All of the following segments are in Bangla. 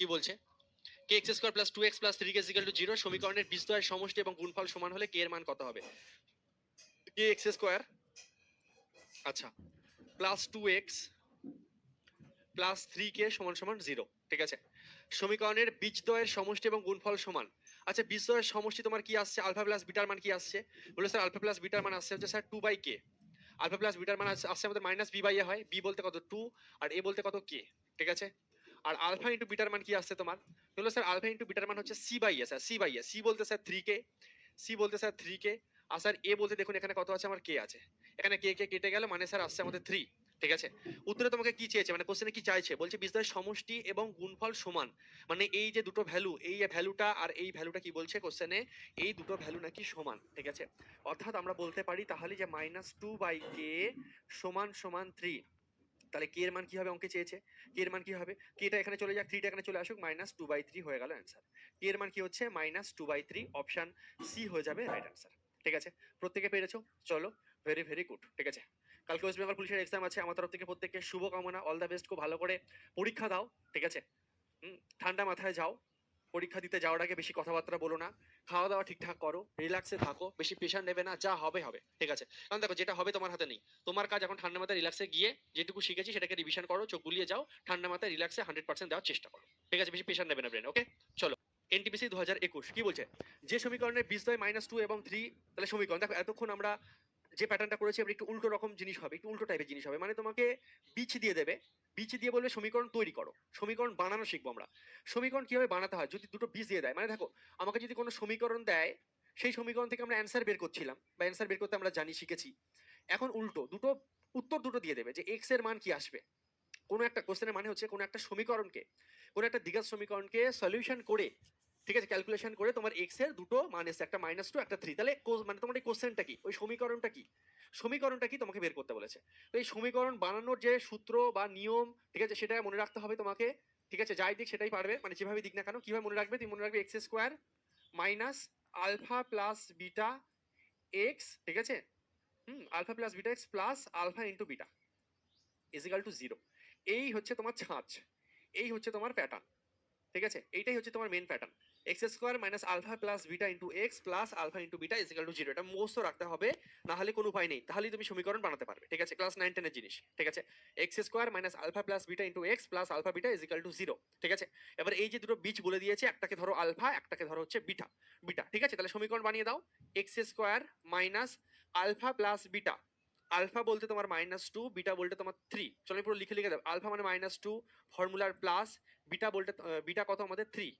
কি বলছে কে x square plus 2x plus 3k equal to 0 সমীকরণের বীজদ্বয়ের সমষ্টি এবং গুণফল সমান হলে কে এর মান কত হবে? কে এক্স স্কোয়ার আচ্ছা প্লাস 2x প্লাস 3k সমান সমান 0, ঠিক আছে। সমীকরণের বীজদ্বয়ের সমষ্টি এবং গুণফল সমান। আচ্ছা বীজদ্বয়ের সমষ্টি তোমার কি আসছে? আলফা প্লাস বিটার মান কি আসছে? বলে স্যার আলফা প্লাস বিটার মান আসছে হচ্ছে sir 2/k। Alpha plus bitter মান আসছে আমাদের মাইনাস বি বাই এ হয়, বি বলতে কত 2 আর এ বলতে কত কে, ঠিক আছে। আর আলফা ইন্টু বিটার মান কি আসছে তোমার? বলে স্যার আলফা ইন্টু বিটার মান হচ্ছে C by A, sir C by A, C বলতে স্যার 3k, সি বলতে স্যার 3k, আর স্যার এ বলতে দেখুন এখানে কত আছে আমার কে আছে, এখানে কে কে কেটে গেল মানে স্যার আসছে আমাদের 3, ঠিক আছে। উত্তরে তোমাকে কি চেয়েছে মানে কোশ্চেনে কি চাইছে? বলছে বীজদ্বয়ের সমষ্টি এবং গুণফল সমান, মানে এই যে দুটো ভ্যালু, এই ভ্যালুটা আর এই ভ্যালুটা কি বলছে কোশ্চেনে, এই দুটো ভ্যালু নাকি সমান, ঠিক আছে। অর্থাৎ আমরা বলতে পারি তাহলে যে -2/k সমান সমান 3, তাহলে কে এর মান কি হবে অঙ্কে চেয়েছে, কে এর মান কি হবে, কেটা এখানে চলে যাক 3টা এখানে চলে আসুক, -2/3 হয়ে গেল অ্যান্সার। কে এর মান কি হচ্ছে -2/3, অপশন সি হয়ে যাবে রাইট অ্যান্সার, ঠিক আছে। প্রত্যেকে পেরেছো? চলো ভেরি ভেরি গুড, ঠিক আছে। কালকে ওয়েস্ট বেঙ্গল পুলিশের এক্সাম আছে, আমার তরফ থেকে প্রত্যেককে শুভকামনা, অল দ্য বেস্ট, খুব ভালো করে পরীক্ষা দাও, ঠিক আছে। ঠান্ডা মাথায় যাও, পরীক্ষা দিতে যাওয়ার আগে বেশি কথাবার্তা বলো না, খাওয়া দাওয়া ঠিকঠাক করো, রিল্যাক্সে থাকো, বেশি প্রেশার নেবে না, যা হবে হবে, ঠিক আছে। কারণ দেখো যেটা হবে তোমার হাতে নেই, তোমার কাজ এখন ঠান্ডা মাথায় রিল্যাক্সে গিয়ে যেটুকু শিখেছি সেটাকে রিভিশন করো, চোখ বুলিয়ে যাও, ঠান্ডা মাথায় রিল্যাক্সে 100% দেওয়ার চেষ্টা করো, ঠিক আছে। বেশি প্রেশার নেবে না ব্রেন, ওকে। চলো এনটিপিসি 2021 কি বলছে, যে সমীকরণের বীজদ্বয় -2 এবং 3, তাহলে সমীকরণ দেখো এতক্ষণ আমরা যে প্যাটার্নটা করেছি এবার একটু উল্টো রকম জিনিস হবে, একটু উল্টো টাইপের জিনিস হবে, মানে তোমাকে বীজ দিয়ে দেবে, বীজ দিয়ে বলবে সমীকরণ তৈরি করো, সমীকরণ বানানো শিখবো আমরা। সমীকরণ কিভাবে বানাতে হয় যদি দুটো বীজ দিয়ে দেয়, মানে দেখো আমাকে যদি কোনো সমীকরণ দেয়, সেই সমীকরণ থেকে আমরা অ্যান্সার বের করছিলাম বা অ্যান্সার বের করতে আমরা জানি শিখেছি, এখন উল্টো দুটো উত্তর দুটো দিয়ে দেবে যে এক্স এর মান কি আসবে। কোনো একটা কোশ্চেনের মানে হচ্ছে কোনো একটা সমীকরণকে, কোনো একটা দ্বিঘাত সমীকরণকে সলিউশন করে, ঠিক আছে, ক্যালকুলেশন করে তোমার এক্স এর দুটো মান এসে, একটা -2 একটা 3, তাহলে মানে তোমার এই কোশ্চেনটা কি, ওই সমীকরণটা কি, সমীকরণটা কি তোমাকে বের করতে বলেছে। তো এই সমীকরণ বানানোর যে সূত্র বা নিয়ম, ঠিক আছে, সেটা মনে রাখতে হবে তোমাকে, ঠিক আছে। যাই দিক সেটাই পারবে, মানে যেভাবে দিক না কেন কিভাবে মনে রাখবে, তুমি মনে রাখবে X square minus alpha plus beta x, ঠিক আছে, alpha plus beta X plus alpha into beta is equal to 0। এই হচ্ছে তোমার ছাঁচ, এই হচ্ছে তোমার প্যাটার্ন, ঠিক আছে, এইটাই হচ্ছে তোমার main pattern. X square minus alpha plus beta into x plus alpha into beta is equal to 0, এটা মুখস্থ রাখতে হবে, না হলে কোনো উপায় নেই, তাহলেই তুমি সমীকরণ বানাতে পারবে, ঠিক আছে। ক্লাস 9-10 এর জিনিস, ঠিক আছে। X square minus alpha plus beta into x plus alpha beta is equal to 0, ঠিক আছে। এবার এই যে দুটো বীজ বলে দিয়েছে, একটাকে ধরো আলফা, একটাকে ধরো হচ্ছে বিটা, বিটা, ঠিক আছে। তাহলে সমীকরণ বানিয়ে দাও, X square minus alpha plus beta, alpha বলতে তোমার -2, বিটা বলতে তোমার 3, চলো পুরো লিখে লিখে দাও, আলফা মানে -2 ফর্মুলার প্লাস, বিটা বলতে বিটা কত আমাদের 3,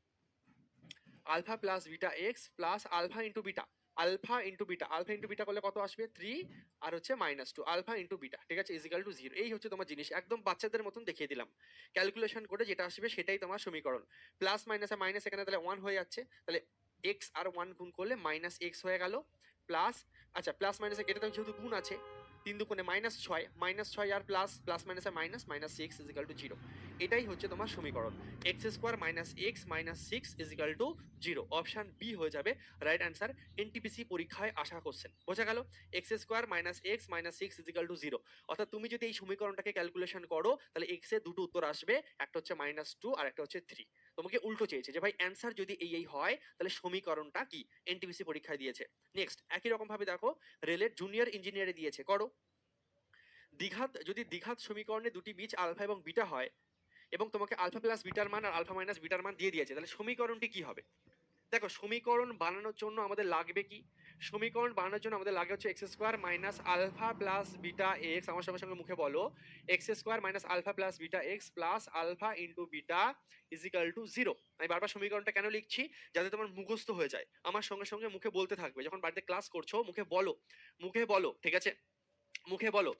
alpha plus beta X plus alpha into beta, alpha into beta, alpha into beta করলে কত আসবে 3 আর হচ্ছে -2, আলফা ইন্টু বিটা, ঠিক আছে, ইজিক্যাল টু 0। এই হচ্ছে তোমার জিনিস, একদম বাচ্চাদের মতন দেখিয়ে দিলাম, ক্যালকুলেশন করে যেটা আসবে সেটাই তোমার সমীকরণ। প্লাস মাইনাসে মাইনাস, এখানে তাহলে 1 হয়ে যাচ্ছে, তাহলে এক্স আর 1 গুণ করলে -x হয়ে গেল, প্লাস, আচ্ছা প্লাস মাইনাসে কেটে দাও যেহেতু গুণ আছে, 3 দুগুণে -6, -6 আর প্লাস, প্লাস মাইনাসে মাইনাস, -6 ইজিক্যাল টু 0। এটাই হচ্ছে তোমার সমীকরণ, X square minus X minus 6 is equal to 0, option B হয়ে যাবে রাইট অ্যান্সার। এনটিপিসি পরীক্ষায় আসা কোশ্চেন, বোঝা গেল, X square minus X minus 6 is equal to 0। অর্থাৎ তুমি যদি এই সমীকরণটাকে ক্যালকুলেশন করো তাহলে এক্স এর দুটো উত্তর আসবে, একটা হচ্ছে -2 আর একটা হচ্ছে 3। তোমাকে উল্টো চেয়েছে যে ভাই অ্যান্সার যদি এই হয় তাহলে সমীকরণটা কি, এনটিপিসি পরীক্ষায় দিয়েছে। নেক্সট একই রকম ভাবে দেখো রেলের জুনিয়র ইঞ্জিনিয়ারে দিয়েছে, করো। দ্বিঘাত, যদি দ্বিঘাত সমীকরণে দুটি বীজ আলফা এবং বিটা হয় এবং তোমাকে আলফা প্লাস বিটার মান আর আলফা মাইনাস বিটার মান দিয়ে দিয়েছে, তাহলে সমীকরণটি কি হবে। দেখো সমীকরণ বানানোর জন্য আমাদের লাগবে কি, সমীকরণ বানানোর জন্য আমাদের লাগে হচ্ছে X square minus alpha plus beta X, আমার সঙ্গে সঙ্গে মুখে বলো, X square minus alpha plus beta X plus alpha into beta is equal to 0। আমি বারবার সমীকরণটা কেন লিখছি, যাতে তোমার মুখস্থ হয়ে যায়, আমার সঙ্গে সঙ্গে মুখে বলতে থাকবে, যখন বাড়িতে ক্লাস করছো মুখে বলো, মুখে বলো, ঠিক আছে, মুখে বলো।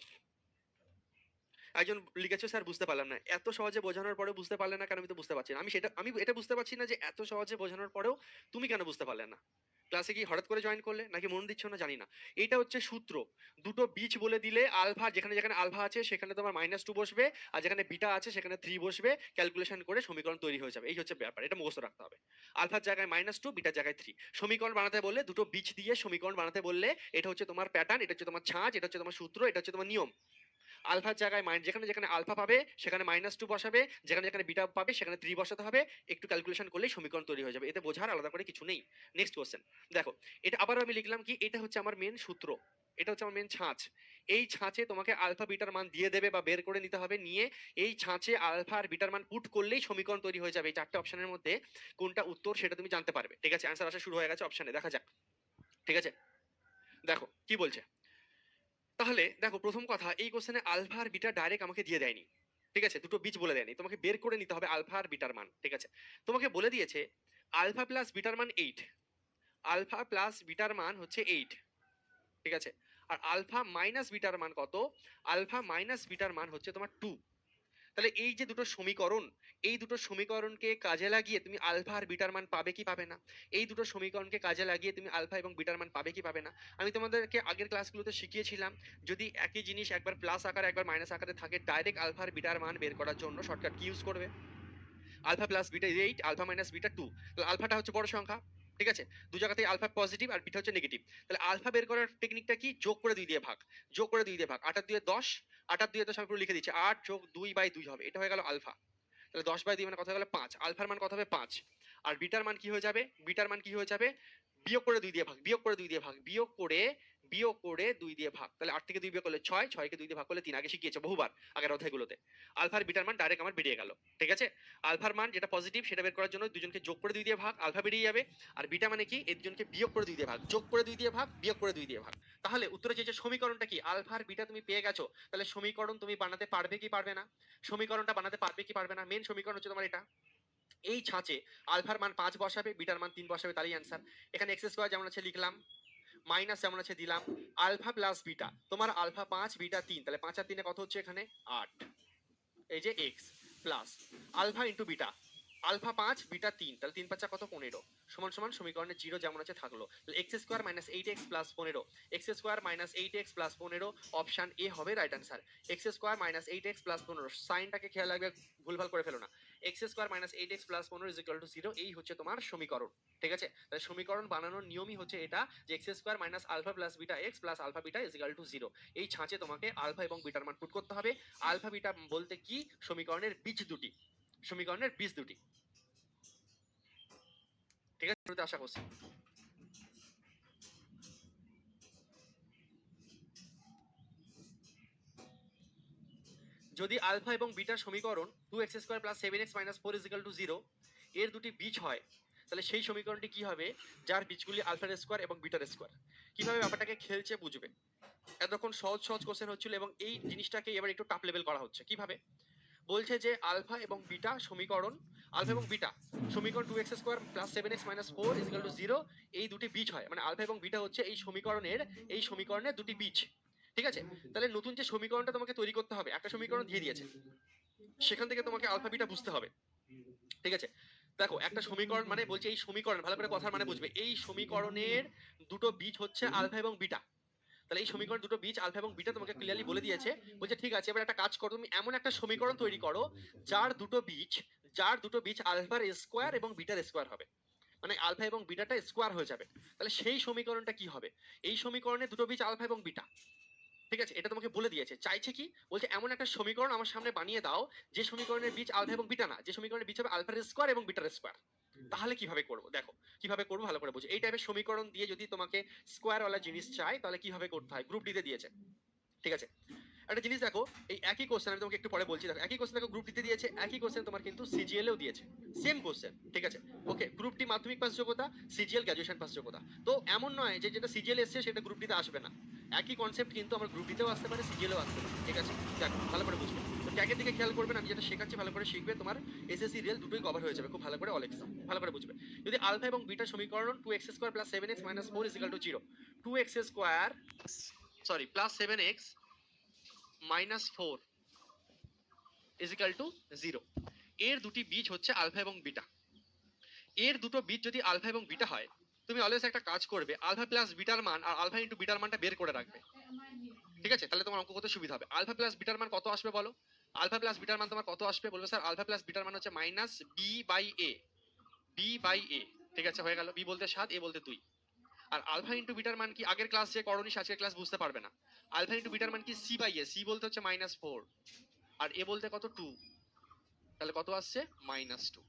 একজন লিখেছে স্যার বুঝতে পারলাম না, এত সহজে বোঝানোর পরেও বুঝতে পারলে না কেন, আমি তো বুঝতে পারছি না, আমি এটা বুঝতে পারছি না যে এত সহজে বোঝানোর পরেও তুমি কেন বুঝতে পারলে না। ক্লাসে কি হঠাৎ করে জয়েন করলে নাকি মন দিচ্ছ না জানি না। এটা হচ্ছে সূত্র, দুটো বীজ বলে দিলে আলফা, যেখানে যেখানে আলফা আছে সেখানে তোমার -2 বসবে, আর যেখানে বিটা আছে সেখানে 3 বসবে, ক্যালকুলেশন করে সমীকরণ তৈরি হয়ে যাবে, এই হচ্ছে ব্যাপার, এটা মুখস্থ রাখতে হবে। আলফার জায়গায় -2, বিটার জায়গায় 3, সমীকরণ বানাতে বললে দুটো বীজ দিয়ে সমীকরণ বানাতে বললে এটা হচ্ছে তোমার প্যাটার্ন, এটা হচ্ছে তোমার ছাঁচ, এটা হচ্ছে তোমার সূত্র, এটা হচ্ছে তোমার নিয়ম। আলফার জায়গায় যেখানে যেখানে আলফা পাবে সেখানে -2 বসাবে, যেখানে যেখানে বিটা পাবে সেখানে 3 বসাতে হবে। একটু ক্যালকুলেশন করলেই সমীকরণ তৈরি হয়ে যাবে, এতে বোঝার আলাদা করে কিছু নেই। নেক্সট কোশ্চেন দেখো, এটা আবার আমি লিখলাম কি, এটা হচ্ছে আমার মেন সূত্র, এটা হচ্ছে আমার মেন ছাঁচ। এই ছাঁচে তোমাকে আলফা বিটার মান দিয়ে দেবে বা বের করে নিতে হবে, নিয়ে এই ছাঁচে আলফা আর বিটার মান পুট করলেই সমীকরণ তৈরি হয়ে যাবে। এই চারটে অপশনের মধ্যে কোনটা উত্তর সেটা তুমি জানতে পারবে। ঠিক আছে, অ্যান্সার আসা শুরু হয়ে গেছে অপশনে, দেখা যাক। ঠিক আছে, দেখো কি বলছে। তাহলে দেখো প্রথম কথা, এই কোশ্চেনে আলফা আর বিটা ডাইরেক্ট আমাকে দিয়ে দেয়নি। ঠিক আছে, দুটো বীজ বলে দেয়নি, তোমাকে বের করে নিতে হবে আলফা আর বিটার মান। ঠিক আছে, তোমাকে বলে দিয়েছে আলফা প্লাস বিটার মান 8, আলফা প্লাস বিটার মান হচ্ছে 8। ঠিক আছে, আর আলফা মাইনাস বিটার মান কত? আলফা মাইনাস বিটার মান হচ্ছে তোমার 2। তাহলে এই যে দুটো সমীকরণ, এই দুটো সমীকরণকে কাজে লাগিয়ে তুমি আলফা আর বিটার মান পাবে কি পাবে না? এই দুটো সমীকরণকে কাজে লাগিয়ে তুমি আলফা এবং বিটার মান পাবে কি পাবে না? আমি তোমাদেরকে আগের ক্লাসগুলোতে শিখিয়েছিলাম, যদি একই জিনিস একবার প্লাস আকারে একবার মাইনাস আকারে থাকে, ডাইরেক্ট আলফা আর বিটার মান বের করার জন্য শর্টকাট কি ইউজ করবে? Alpha plus beta 8, alpha minus beta 2। তাহলে আলফাটা হচ্ছে বড় সংখ্যা, ঠিক আছে, দু জায়গাতেই আলফা পজিটিভ আর বিটা হচ্ছে নেগেটিভ। তাহলে আলফা বের করার টেকনিকটা কি? যোগ করে 2 দিয়ে ভাগ, যোগ করে 2 দিয়ে ভাগ। 8 আর 2 10, 8 আর 2 10 আমি পুরো লিখে দিচ্ছি, 8 যোগ 2/2 হবে, এটা হয়ে গেল আলফা। তাহলে 10/2 মানে কত হয়ে গেল? 5। আলফার মান কত হবে? 5। আর বিটার মান কি হয়ে যাবে? বিটার মান কি হয়ে যাবে? বিয়োগ করে 2 দিয়ে ভাগ, বিয়োগ করে 2 দিয়ে ভাগ, বিয়োগ করে 2 দিয়ে ভাগ। তাহলে 8 থেকে 2 বিয়োগ করলে 6, 6 কে 2 দিয়ে ভাগ করলে 3। আগে শিখিয়েছে বহুবার আগের অধ্যায়গুলোতে। আলফার বিটার মান ডাইরেক্ট আমার বেরিয়ে গেল। ঠিক আছে, আলফার মান যেটা পজিটিভ সেটা বের করার জন্য দুজনকে যোগ করে 2 দিয়ে ভাগ, আলফা বেরিয়ে যাবে। আর বিটা মানে কি? এই দুজনকে বিয়োগ করে 2 দিয়ে ভাগ, যোগ করে 2 দিয়ে ভাগ, বিয়োগ করে 2 দিয়ে ভাগ। তাহলে উত্তরে যে সমীকরণটা কি, আলফা আর বিটা তুমি পেয়ে গেছো। তাহলে সমীকরণ তুমি বানাতে পারবে কি পারবে না? সমীকরণটা বানাতে পারবে কি পারবে না? মেন সমীকরণ হচ্ছে তোমার এটা। এই ছাঁচে আলফার মান 5 বসাবে, বিটার মান 3 বসাবে, তারই অ্যান্সার। এখানে এক্স স্কয়ার যেমন আছে লিখলাম, মাইনাস যেমন আছে দিলাম, আলফা প্লাস বিটা, তোমার আলফা 5 বিটা 3, তাহলে 5 আর 3 কত হচ্ছে এখানে? 8। এই যে X plus alpha into beta, alpha 5 beta 3, তাহলে 3 5 কত? 15 সমান সমান সমীকরণে 0 যেমন আছে থাকলো। তাহলে x square minus 8x plus 15, x square minus 8x plus 15, option A হবে right answer. X square minus 8x plus 15, সাইনটাকে খেয়াল রাখবে, ভুলভাল করে ফেলো না। X square minus 8x plus 15 is equal to 0, এই হচ্ছে তোমার সমীকরণ। ঠিক আছে, তাহলে সমীকরণ বানানোর নিয়মই হচ্ছে এটা, যে X square minus alpha plus beta X plus alpha beta is equal to 0। এই ছাঁচে তোমাকে আলফা এবং বিটার মান পুট করতে হবে। আলফা বিটা বলতে কি? সমীকরণের বীজ দুটি, সমীকরণের বীজ দুটি। ঠিক আছে, শুরুতে আশা করছি। যদি আলফা এবং বিটার সমীকরণ 2x square plus 7x minus 4 is equal to 0 এর দুটি বীজ হয়, তাহলে সেই সমীকরণটি কি হবে? যার বীজগুলি আলফার স্কয়ার এবং বিটার স্কয়ার। কিভাবে ব্যাপারটাকে খেলছে বুঝবে। এতক্ষণ সহজ সহজ কোশ্চেন হচ্ছিল এবং এই জিনিসটাকে এবার একটু টাপ লেভেল করা হচ্ছে। কিভাবে? বলছে যে আলফা এবং বিটা সমীকরণ, আলফা এবং বিটা সমীকরণ 2x square plus 7x minus 4 is equal to 0 এই দুটি বীজ হয়, মানে আলফা এবং বিটা হচ্ছে এই সমীকরণের দুটি বীজ। ঠিক আছে, তাহলে নতুন যে সমীকরণটা তোমাকে তৈরি করতে হবে, একটা সমীকরণ দিয়ে দিয়েছে, সেখান থেকে তোমাকে আলফা বিটা বুঝতে হবে। ঠিক আছে, দেখো একটা সমীকরণ মানে বলছে এই সমীকরণ, ভালো করে কথার মানে বুঝবে, এই সমীকরণের দুটো বীজ হচ্ছে আলফা এবং বিটা। তাহলে এই সমীকরণ দুটো বীজ আলফা এবং বিটা তোমাকে ক্লিয়ারলি বলে দিয়েছে। বলছে ঠিক আছে, এবার একটা কাজ করো, তুমি এমন একটা সমীকরণ তৈরি করো যার দুটো বীজ আলফার স্কোয়ার এবং বিটার স্কোয়ার হবে, মানে আলফা এবং বিটাটা স্কোয়ার হয়ে যাবে। তাহলে সেই সমীকরণটা কি হবে? এই সমীকরণে দুটো বীজ আলফা এবং বিটা। ঠিক আছে, এটা তোমাকে বলে দিয়েছে। চাইছে কি? বলছে এমন একটা সমীকরণ আমার সামনে বানিয়ে দাও যে সমীকরণের বীজ আলফা এবং বিটা না, যে সমীকরণের বীজ হবে আলফার স্কোয়ার এবং বিটার স্কোয়ার। তাহলে কিভাবে করবো দেখো, কিভাবে করবো ভালো করে বুঝো। এই টাইপের সমীকরণ দিয়ে যদি তোমাকে স্কোয়ারওয়ালা জিনিস চাই তাহলে কিভাবে করতে হয়, গ্রুপ ডিতে দিয়েছে। ঠিক আছে, একটা জিনিস দেখো, এই একই কোশ্চেন আমি তোমাকে একটু পরে বলছি। দেখো একই কোশ্চেন দেখো, গ্রুপ ডিতে দিয়েছে, একই কোশ্চেন তোমার কিন্তু সিজিএল এও দিয়েছে, সেম কোশ্চেন। ঠিক আছে, ওকে, গ্রুপ ডি মাধ্যমিক পাস যোগ্যতা, সিজিএল গ্র্যাজুয়েশন পাস যোগ্যতা। তো এমন নয় যে যেটা সিজিএল এসছে সেটা গ্রুপ ডিতে আসবে না, একই কনসেপ্ট কিন্তু আমার গ্রুপ ডিতেও আসতে পারে, সিজিএলও আসতে পারে। ঠিক আছে, দেখো ভালো করে বুঝবে। তো ট্যাগের দিকে খেয়াল করবেন, আমি যেটা শেখাচ্ছি ভালো করে শিখবে, তোমার এসএসসি রিয়েল দুটোই কভার হয়ে যাবে খুব ভালো করে, অল এক্সাম ভালো করে বুঝবে। যদি আলফা এবং বিটা সমীকরণ 2x square plus 7x minus 4 is equal to 0, 2x square plus 7x minus 4 is equal to 0, এর দুটি বীজ হচ্ছে আলফা এবং বিটা। এর দুটো বীজ যদি আলফা এবং বিটা হয়, তুমি অলওয়েজ একটা কাজ করবে, আলফা প্লাস বিটার মান আর আলফা ইন্টু বিটার মানটা বের করে রাখবে। ঠিক আছে, তাহলে তোমার অঙ্ক করতে সুবিধা হবে। আলফা প্লাস বিটার মান কত আসবে বলো? আলফা প্লাস বিটার মান তোমার কত আসবে? বলবে স্যার আলফা প্লাস বিটার মান হচ্ছে মাইনাস বি বাই এ। ঠিক আছে, হয়ে গেল। বি বলতে 7, এ বলতে 2। আর আলফা ইন্টু বিটার মান কি? আগের ক্লাস যে করণী আজকের ক্লাস বুঝতে পারবে না। আলফা ইন্টু বিটার মান কি সি বাই এ, সি বলতে হচ্ছে -4 আর এ বলতে কত 2, তাহলে কত আসছে -2।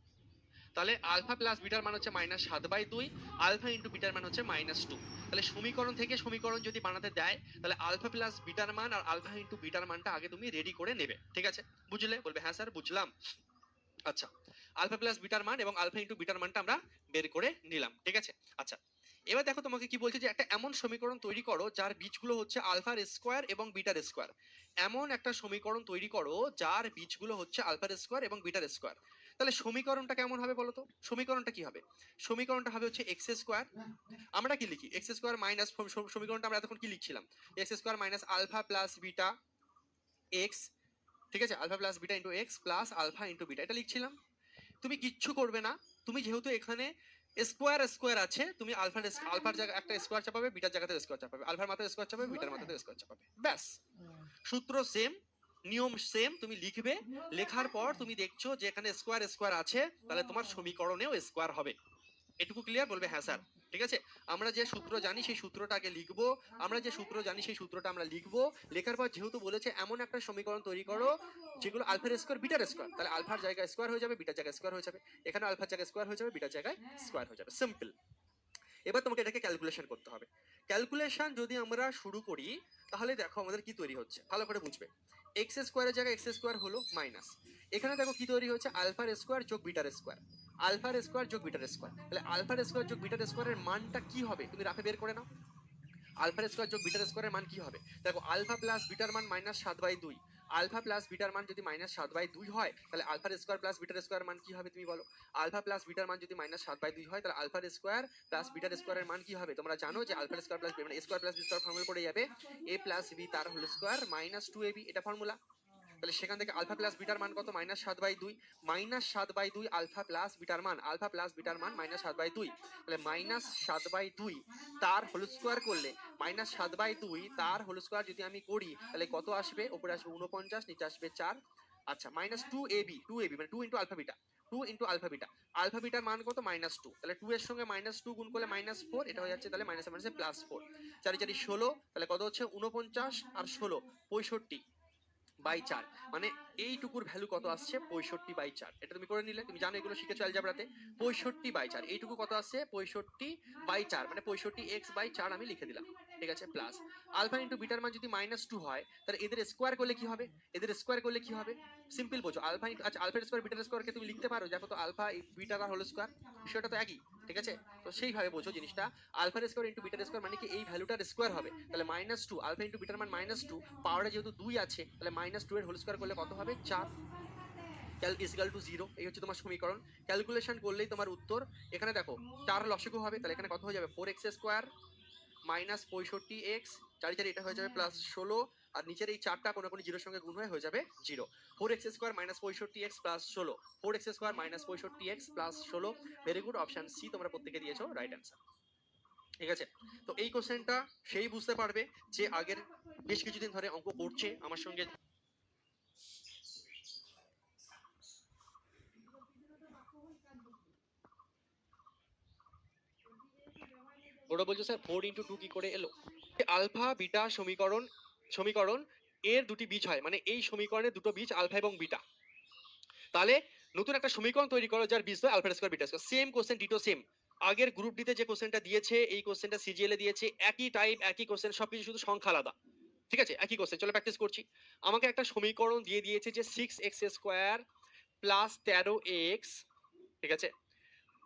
তাহলে আলফা প্লাস বিটার মান হচ্ছে -7/2, আলফা ইন্টু বিটার মান হচ্ছে -2। তাহলে সমীকরণ থেকে সমীকরণ যদি বানাতে দেয় তাহলে আলফা প্লাস বিটার মান আর আলফা ইন্টু বিটার মানটা আগে তুমি রেডি করে নেবে, ঠিক আছে? বুঝলে? বলবে হ্যাঁ স্যার বুঝলাম। আচ্ছা, আলফা প্লাস বিটার মান এবং আলফা ইন্টু বিটার মানটা আমরা বের করে নিলাম, ঠিক আছে? আচ্ছা, এবার দেখো তোমাকে কি বলছে যে একটা এমন সমীকরণ তৈরি করো যার বীজগুলো হচ্ছে আলফার স্কোয়ার এবং বিটার স্কোয়ার। এমন একটা সমীকরণ তৈরি করো যার বীজগুলো হচ্ছে আলফার স্কোয়ার এবং বিটার স্কোয়ার। তাহলে সমীকরণটা কেমন হবে বলো তো? সমীকরণটা কি হবে? সমীকরণটা হবে হচ্ছে এক্স স্কোয়ার। আমরা কি লিখি? এক্স স্কোয়ার মাইনাস, সমীকরণটা আমরা এতক্ষণ কি লিখছিলাম? X square minus alpha plus beta x, ঠিক আছে? Alpha plus beta into x plus alpha into beta, এটা লিখছিলাম। তুমি কিচ্ছু করবে না, তুমি যেহেতু এখানে স্কোয়ার স্কোয়ার আছে, তুমি আলফার জায়গায় একটা স্কোয়ার চাপাবে, বিটার জায়গাতে স্কোয়ার চাপাবে, আলফার মাথায় স্কোয়ার চাপাবে, বিটার মাথাতে স্কোয়ার চাপাবে, ব্যাস। সূত্র সেম, নিয়ম সেম, তুমি লিখবে। লেখার পর তুমি দেখছো যে এখানে স্কোয়ার স্কোয়ার আছে, তাহলে তোমার সমীকরণেও স্কোয়ার হবে। এটুকু ক্লিয়ার? বলবে হ্যাঁ স্যার, ঠিক আছে। আমরা যে সূত্র জানি সেই সূত্রটা আগে লিখবো, আমরা যে সূত্র জানি সেই সূত্রটা আমরা লিখবো। লেখার পর যেহেতু বলেছে এমন একটা সমীকরণ তৈরি করো যেগুলো আলফার স্কোয়ার বিটার স্কোয়ার, তাহলে আলফার জায়গায় স্কোয়ার হয়ে যাবে, বিটার জায়গায় স্কোয়ার হয়ে যাবে, এখানে আলফার জায়গায় স্কোয়ার হয়ে যাবে, বিটার জায়গায় স্কোয়ার হয়ে যাবে, সিম্পল। এবার তোমাকে এটাকে ক্যালকুলেশন করতে হবে। ক্যালকুলেশন যদি আমরা শুরু করি তাহলে দেখো আমাদের কি তৈরি হচ্ছে, ভালো করে বুঝবে। এক্স স্কোয়ারের জায়গায় এক্স স্কোয়ার হলো মাইনাস, এখানে দেখো কি তৈরি হচ্ছে, আলফার স্কোয়ার যোগ বিটার স্কোয়ার, আলফার স্কোয়ার যোগ বিটার স্কোয়ার। তাহলে আলফার স্কোয়ার যোগ বিটার স্কোয়ারের মানটা কি হবে তুমি রাফে বের করে নাও। আলফার স্কোয়ার যোগ বিটার স্কোয়ারের মান কি হবে? দেখো আলফা প্লাস বিটার মান -7/2, আলফা প্লাস বিটার মান যদি -7/2 হয় তাহলে আলফার স্কোয়ার প্লাস বিটার স্কোয়ার মান কি হবে তুমি বলো? আলফা প্লাস বিটার মান যদি -7/2 হয় তাহলে আলফার স্কোয়ার প্লাস বিটার স্কোয়ারের মান কি হবে? তোমরা জানো যে আলফার স্কোয়ার প্লাস মানে square plus B square formula পড়ে যাবে a প্লাস বি তার হোল স্কোয়ার -2ab, এটা ফর্মুলা। তাহলে সেখান থেকে আলফা প্লাস বিটার মান কত? -7/2, -7/2 আলফা প্লাস বিটার মান, আলফা প্লাস বিটার মান -7/2, তাহলে -7/2 তার হোল স্কোয়ার করলে, -7/2 তার হোল স্কোয়ার যদি আমি করি তাহলে কত আসবে? উপরে আসবে 49, নিচে আসবে 4। আচ্ছা, -2ab, 2ab মানে 2 into alpha beta, 2 into alpha beta, alpha বিটার মান কত? -2, তাহলে 2 এর সঙ্গে -2 গুণ করলে -4, এটা হয়ে যাচ্ছে তাহলে মাইনাস মাইনাসে +4, 4 4 16, তাহলে কত হচ্ছে? 49 আর 16 65/4, মানে এইটুকুর ভ্যালু কত আসছে? 65/4। এটা তুমি করে নিলে, তুমি জানো এগুলো শিখেছো অ্যালজেব্রাতে। 65/4, এইটুকু কত আসছে? 65/4, মানে 65x/4 আমি লিখে দিলাম, ঠিক আছে। প্লাস আলফা ইন্টু বিটার মান যদি -2 হয় তাহলে এদের স্কোয়ার করলে কি হবে? এদের স্কোয়ার করলে কি হবে? সিম্পল বোঝো, আলফা ইন্টু, আচ্ছা আলফার স্কোয়ার বিটার স্কোয়ারকে তুমি লিখতে পারো দেখো তো, আলফা বিটার হোল স্কোয়ার, বিষয়টা তো একই, ঠিক আছে। তো সেইভাবে বোঝো জিনিসটা, আলফার স্কোয়ার ইন্টু বিটার স্কোয়ার মানে কি এই ভ্যালুটার স্কোয়ার হবে, তাহলে -2, আলফা ইন্টু বিটার মান -2, পাওয়ারে যেহেতু 2 আছে তাহলে -2 এর হোল স্কোয়ার করলে কত হবে? 4। ক্যাল ইজিক্যাল টু 0, এই হচ্ছে তোমার সমীকরণ। ক্যালকুলেশন করলেই তোমার উত্তর। এখানে দেখো 4 লসাগু হবে, তাহলে এখানে কত হয়ে যাবে? 4x স্কোয়ার মাইনাস 65x, 4 4 এটা হয়ে যাবে +16, আর নিচের এই 4টা কোনো কোনো জিরোর সঙ্গে গুণ হয়ে যাবে 0। 4x square minus 65x plus 16, 4x square minus 65x plus 16, very good, option C তোমরা প্রত্যেকে দিয়েছো রাইট অ্যান্সার, ঠিক আছে। তো এই কোশ্চেনটা সেই বুঝতে পারবে যে আগের বেশ কিছুদিন ধরে অঙ্ক করছে আমার সঙ্গে। ওরা বলছে স্যার 4 × 2 কি করে এলো? আলফা বিটা সমীকরণ, সমীকরণ এর দুটি বীজ হয়, মানে এই সমীকরণের দুটো বীজ আলফা এবং বিটা। তাহলে নতুন একটা সমীকরণ তৈরি করো যার বীজ হয় alpha square beta square. Same question, ditto same. আগের গ্রুপ ডিতে যে কোশ্চেনটা দিয়েছে এই কোশ্চেনটা সিজিএল এ দিয়েছে, একই টাইপ একই কোশ্চেন, সবকিছু শুধু সংখ্যা আলাদা, ঠিক আছে। একই কোশ্চেন, চলো প্র্যাকটিস করছি। আমাকে একটা সমীকরণ দিয়ে দিয়েছে যে 6x স্কয়ার প্লাস 13x, ঠিক আছে,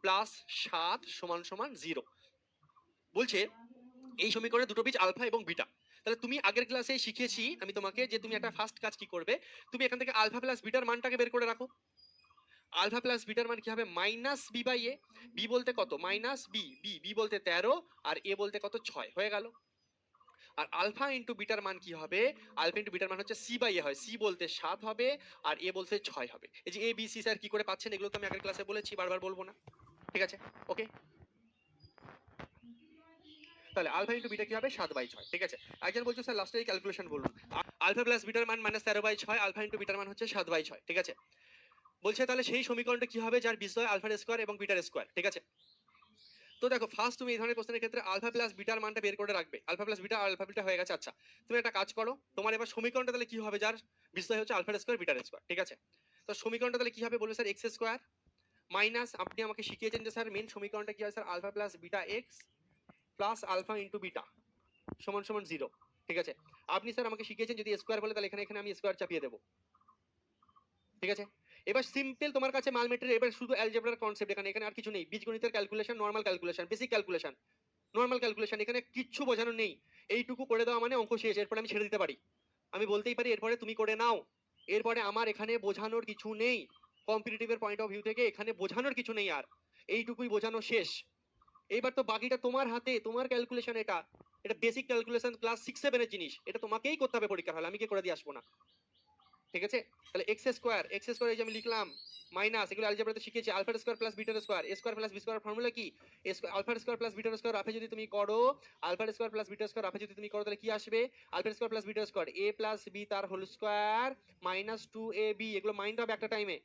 প্লাস 7 সমান সমান 0। বলছে এই সমীকরণে দুটো বীজ আলফা এবং বিটা। তাহলে তুমি আগের ক্লাসে শিখিয়েছি আমি তোমাকে যে তুমি একটা ফার্স্ট কাজ কি করবে, তুমি এখান থেকে আলফা প্লাস বিটার মানটাকে বের করে রাখো। আলফা প্লাস বিটার মান কি হবে? -b/a, বি বলতে কত? -b, বি বলতে 13 আর এ বলতে কত? 6, হয়ে গেল। আর আলফা ইন্টু বিটার মান কি হবে? আলফা ইন্টু বিটার মান হচ্ছে c/a হয়, c বলতে 7 হবে আর এ বলতে 6 হবে। এই যে এ বি সি স্যার কি করে পাচ্ছেন, এগুলো তো আমি আগের ক্লাসে বলেছি, বারবার বলবো না, ঠিক আছে। ওকে, তাহলে আলফা ইন্টু বিটা কি হবে? 7/6, ঠিক আছে। একজন বলছো স্যার লাস্টে এই ক্যালকুলেশন বলুন। আলফা প্লাস বিটার মান -13/6, আলফা ইন্টু বিটার মান হচ্ছে 7/6, ঠিক আছে। বলছে তাহলে সেই সমীকরণটা কি হবে যার বীজ হয় আলফার স্কয়ার এবং বিটার স্কয়ার, ঠিক আছে। তো দেখো ফার্স্ট তুমি এই ধরনের কোশ্চেনের ক্ষেত্রে আলফা প্লাস বিটার মানটা বের করে রাখবে, alpha plus beta alpha beta হয়ে গেছে। আচ্ছা তুমি একটা কাজ করো, তোমার এবার সমীকরণটা তাহলে কি হবে, যার বিষয় হচ্ছে আলফা স্কয়ার বিটার স্কয়ার, ঠিক আছে? তো সমীকরণটা তাহলে কি হবে বলবে স্যার, এক্স স্কয়ার মাইনাস, আপনি আমাকে শিখিয়েছেন যে স্যার মেন সমীকরণটা কি হয় sir, alpha plus beta X plus alpha into beta সমান সমান 0, ঠিক আছে? আপনি স্যার আমাকে শিখিয়েছেন যদি স্কয়ার বলে তাহলে এখানে এখানে আমি স্কয়ার চাপিয়ে দেবো, ঠিক আছে? এবার সিম্পল তোমার কাছে মালমেটের, এবার শুধু অ্যালজেব্রার কনসেপ্ট, এখানে এখানে আর কিছু নেই, বীজগণিতের calculation, normal calculation, basic calculation, normal calculation, এখানে কিচ্ছু বোঝানো নেই। এইটুকু করে দেওয়া মানে অঙ্ক শেষ, এরপরে আমি ছেড়ে দিতে পারি, আমি বলতেই পারি এরপরে তুমি করে নাও, এরপরে আমার এখানে বোঝানোর কিছু নেই, কম্পিটিটিভের পয়েন্ট অফ ভিউ থেকে এখানে বোঝানোর কিছু নেই আর, এইটুকুই বোঝানো শেষ। এইবার তো বাকিটা তোমার হাতে, তোমার ক্যালকুলেশন, এটা এটা বেসিক ক্যালকুলেশন ক্লাস 6-7 এর জিনিস, এটা তোমাকেই করতে হবে পরীক্ষার হলে, আমি কি করে দিয়ে আসবো না, ঠিক আছে? তাহলে এক্স স্কোয়ার এই যে আমি লিখলাম মাইনাস, এগুলো অ্যালজেব্রাতে শিখেছি, alpha square plus beta square, A square plus B square formula কি, alpha square plus beta square রাফে যদি তুমি করো, alpha square plus beta square রাফে যদি তুমি করো তাহলে কি আসবে, alpha square plus beta square A plus B তার হোল স্কোয়ার মাইনাস 2ab, এগুলো মাইন্ড হবে একটা টাইমে,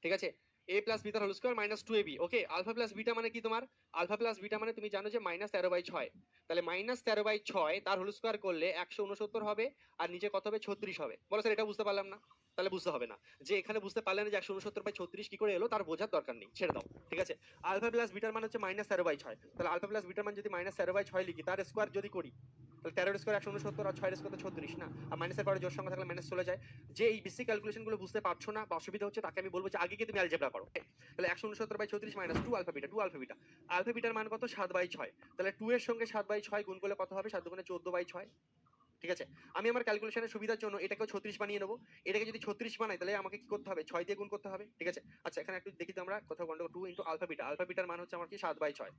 ঠিক আছে? এ প্লাস বি তার whole square minus 2ab, okay? Alpha plus beta মানে কি তোমার, আলফা প্লাস বিটা মানে তুমি জানো যে -13/6, তাহলে -13/6 তার হোল স্কোয়ার করলে 169 হবে, আর নিচে কত হবে 36 হবে। বলো স্যার এটা বুঝতে পারলাম না, তাহলে বুঝতে হবে না, যে এখানে বুঝতে পারলে না যে 169/36 কি করে এলো তার বোঝার দরকার নেই, ছেড়ে দাও, ঠিক আছে? আলফা প্লাস বিটার মান হচ্ছে -13/6, তাহলে আলফা প্লাস বিটার মান যদি -13/6 লিখি, তার স্কোয়ার যদি করি তাহলে 13 স্কোয়ার 169 আর 6 স্কোয়ার 36 না, আর মাইনাসের পরে জোর সংখ্যা থাকলে মাইনাস চলে যায়। যে এই বেসিক ক্যালকুলেশনগুলো বুঝতে পারছো না বা অসুবিধা হচ্ছে তাকে আমি বলবো যে আগে গিয়ে তুমি অ্যালজেব্রা করো। তাহলে 169/36 minus 2 alpha beta, 2 alpha beta, alpha বিটার মান কত 7/6, তাহলে 2 এর সঙ্গে 7/6 গুণ করলে কত হবে, 7 দুগুণে 14/6, ঠিক আছে? আমি আমার ক্যালকুলেশনের সুবিধার জন্য এটাকেও 36 বানিয়ে নেবো, এটাকে যদি 36 বানাই তাহলে আমাকে কি করতে হবে, 6 দিয়ে গুণ করতে হবে, ঠিক আছে? আচ্ছা এখানে একটু দেখি তো আমরা কোথাও গন্ডগোল, 2 ইন্টু আলফা বিটা, আলফা বিটার মান হচ্ছে আমার কি 7/6,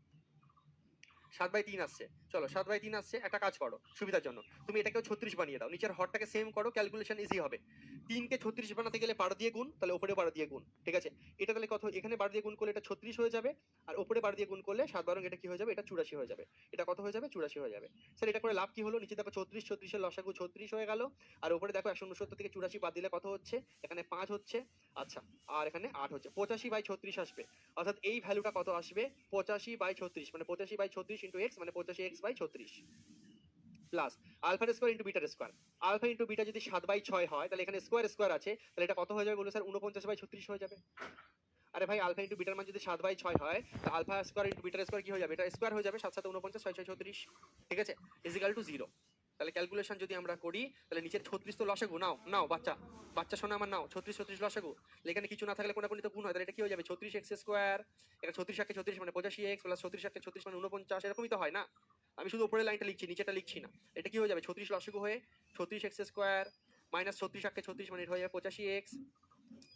7/3 আসছে, চলো 7/3 আসছে, একটা কাজ করো সুবিধার জন্য, তুমি এটাকেও 36 বানিয়ে দাও, নিচের হরটাকে সেম করো, ক্যালকুলেশন ইজি হবে। 3 কে 36 বানাতে গেলে 12 দিয়ে গুণ, তাহলে উপরে 12 দিয়ে গুণ, ঠিক আছে? এটা তাহলে কত, এখানে 12 দিয়ে গুণ করলে এটা 36 হয়ে যাবে, আর উপরে 12 দিয়ে গুণ করলে 7 এটা কি হয়ে যাবে, এটা 84 হয়ে যাবে, এটা কত হয়ে যাবে, 84 হয়ে যাবে। স্যার এটা করে লাভ কি হলো, নিচে দেখো 34 এর লসাগু 36 হয়ে গেল, আর উপরে দেখো 169 থেকে 84 বাদ দিলে কত হচ্ছে, এখানে 5 হচ্ছে, আচ্ছা আর এখানে 8 হচ্ছে, 85/36 আসবে, অর্থাৎ এই ভ্যালুটা কত আসবে, 85/36, মানে 85/36 ইন্টু এক্স মানে 85x/36 plus alpha square into বিটার স্কোয়ার, আলফা ইন্টু বিটা যদি 7/6 হয় তাহলে এখানে স্কোয়ার স্কোয়ার আছে, তাহলে এটা কত হয়ে যাবে বলো স্যার, 49/36 হয়ে যাবে। আরে ভাই আলফা ইন্টু বিটার মান যদি 7/6 হয় তো আলফা স্কোয়ার ইন্টু বিটার স্কোয়ার কি হয়ে যাবে, এটা স্কোয়ার হয়ে যাবে, 7 7 49 6 6 36, ঠিক আছে? Is equal to 0। তাহলে ক্যালকুলেশন যদি আমরা করি তাহলে নিচের 36 তো লসাগু, নাও নাও বাচ্চা বাচ্চা শোনা আমার, নাও 36 লসাগু, এখানে কিছু না থাকলে কোনাকুনি তো গুণ হয়, তাহলে এটা কি হয়ে যাবে 36x স্কোয়ার, এটা 36 36 মানে 85x প্লাস 36 36 মানে 49, এরকমই তো হয় না? আমি শুধু উপরের লাইনটা লিখছি, নিচেটা লিখছি না। এটা কি হয়ে যাবে 36 লসাগু হয়ে 36x স্কোয়ার মাইনাস 36 36 মানে এটা হয়ে যাবে 85x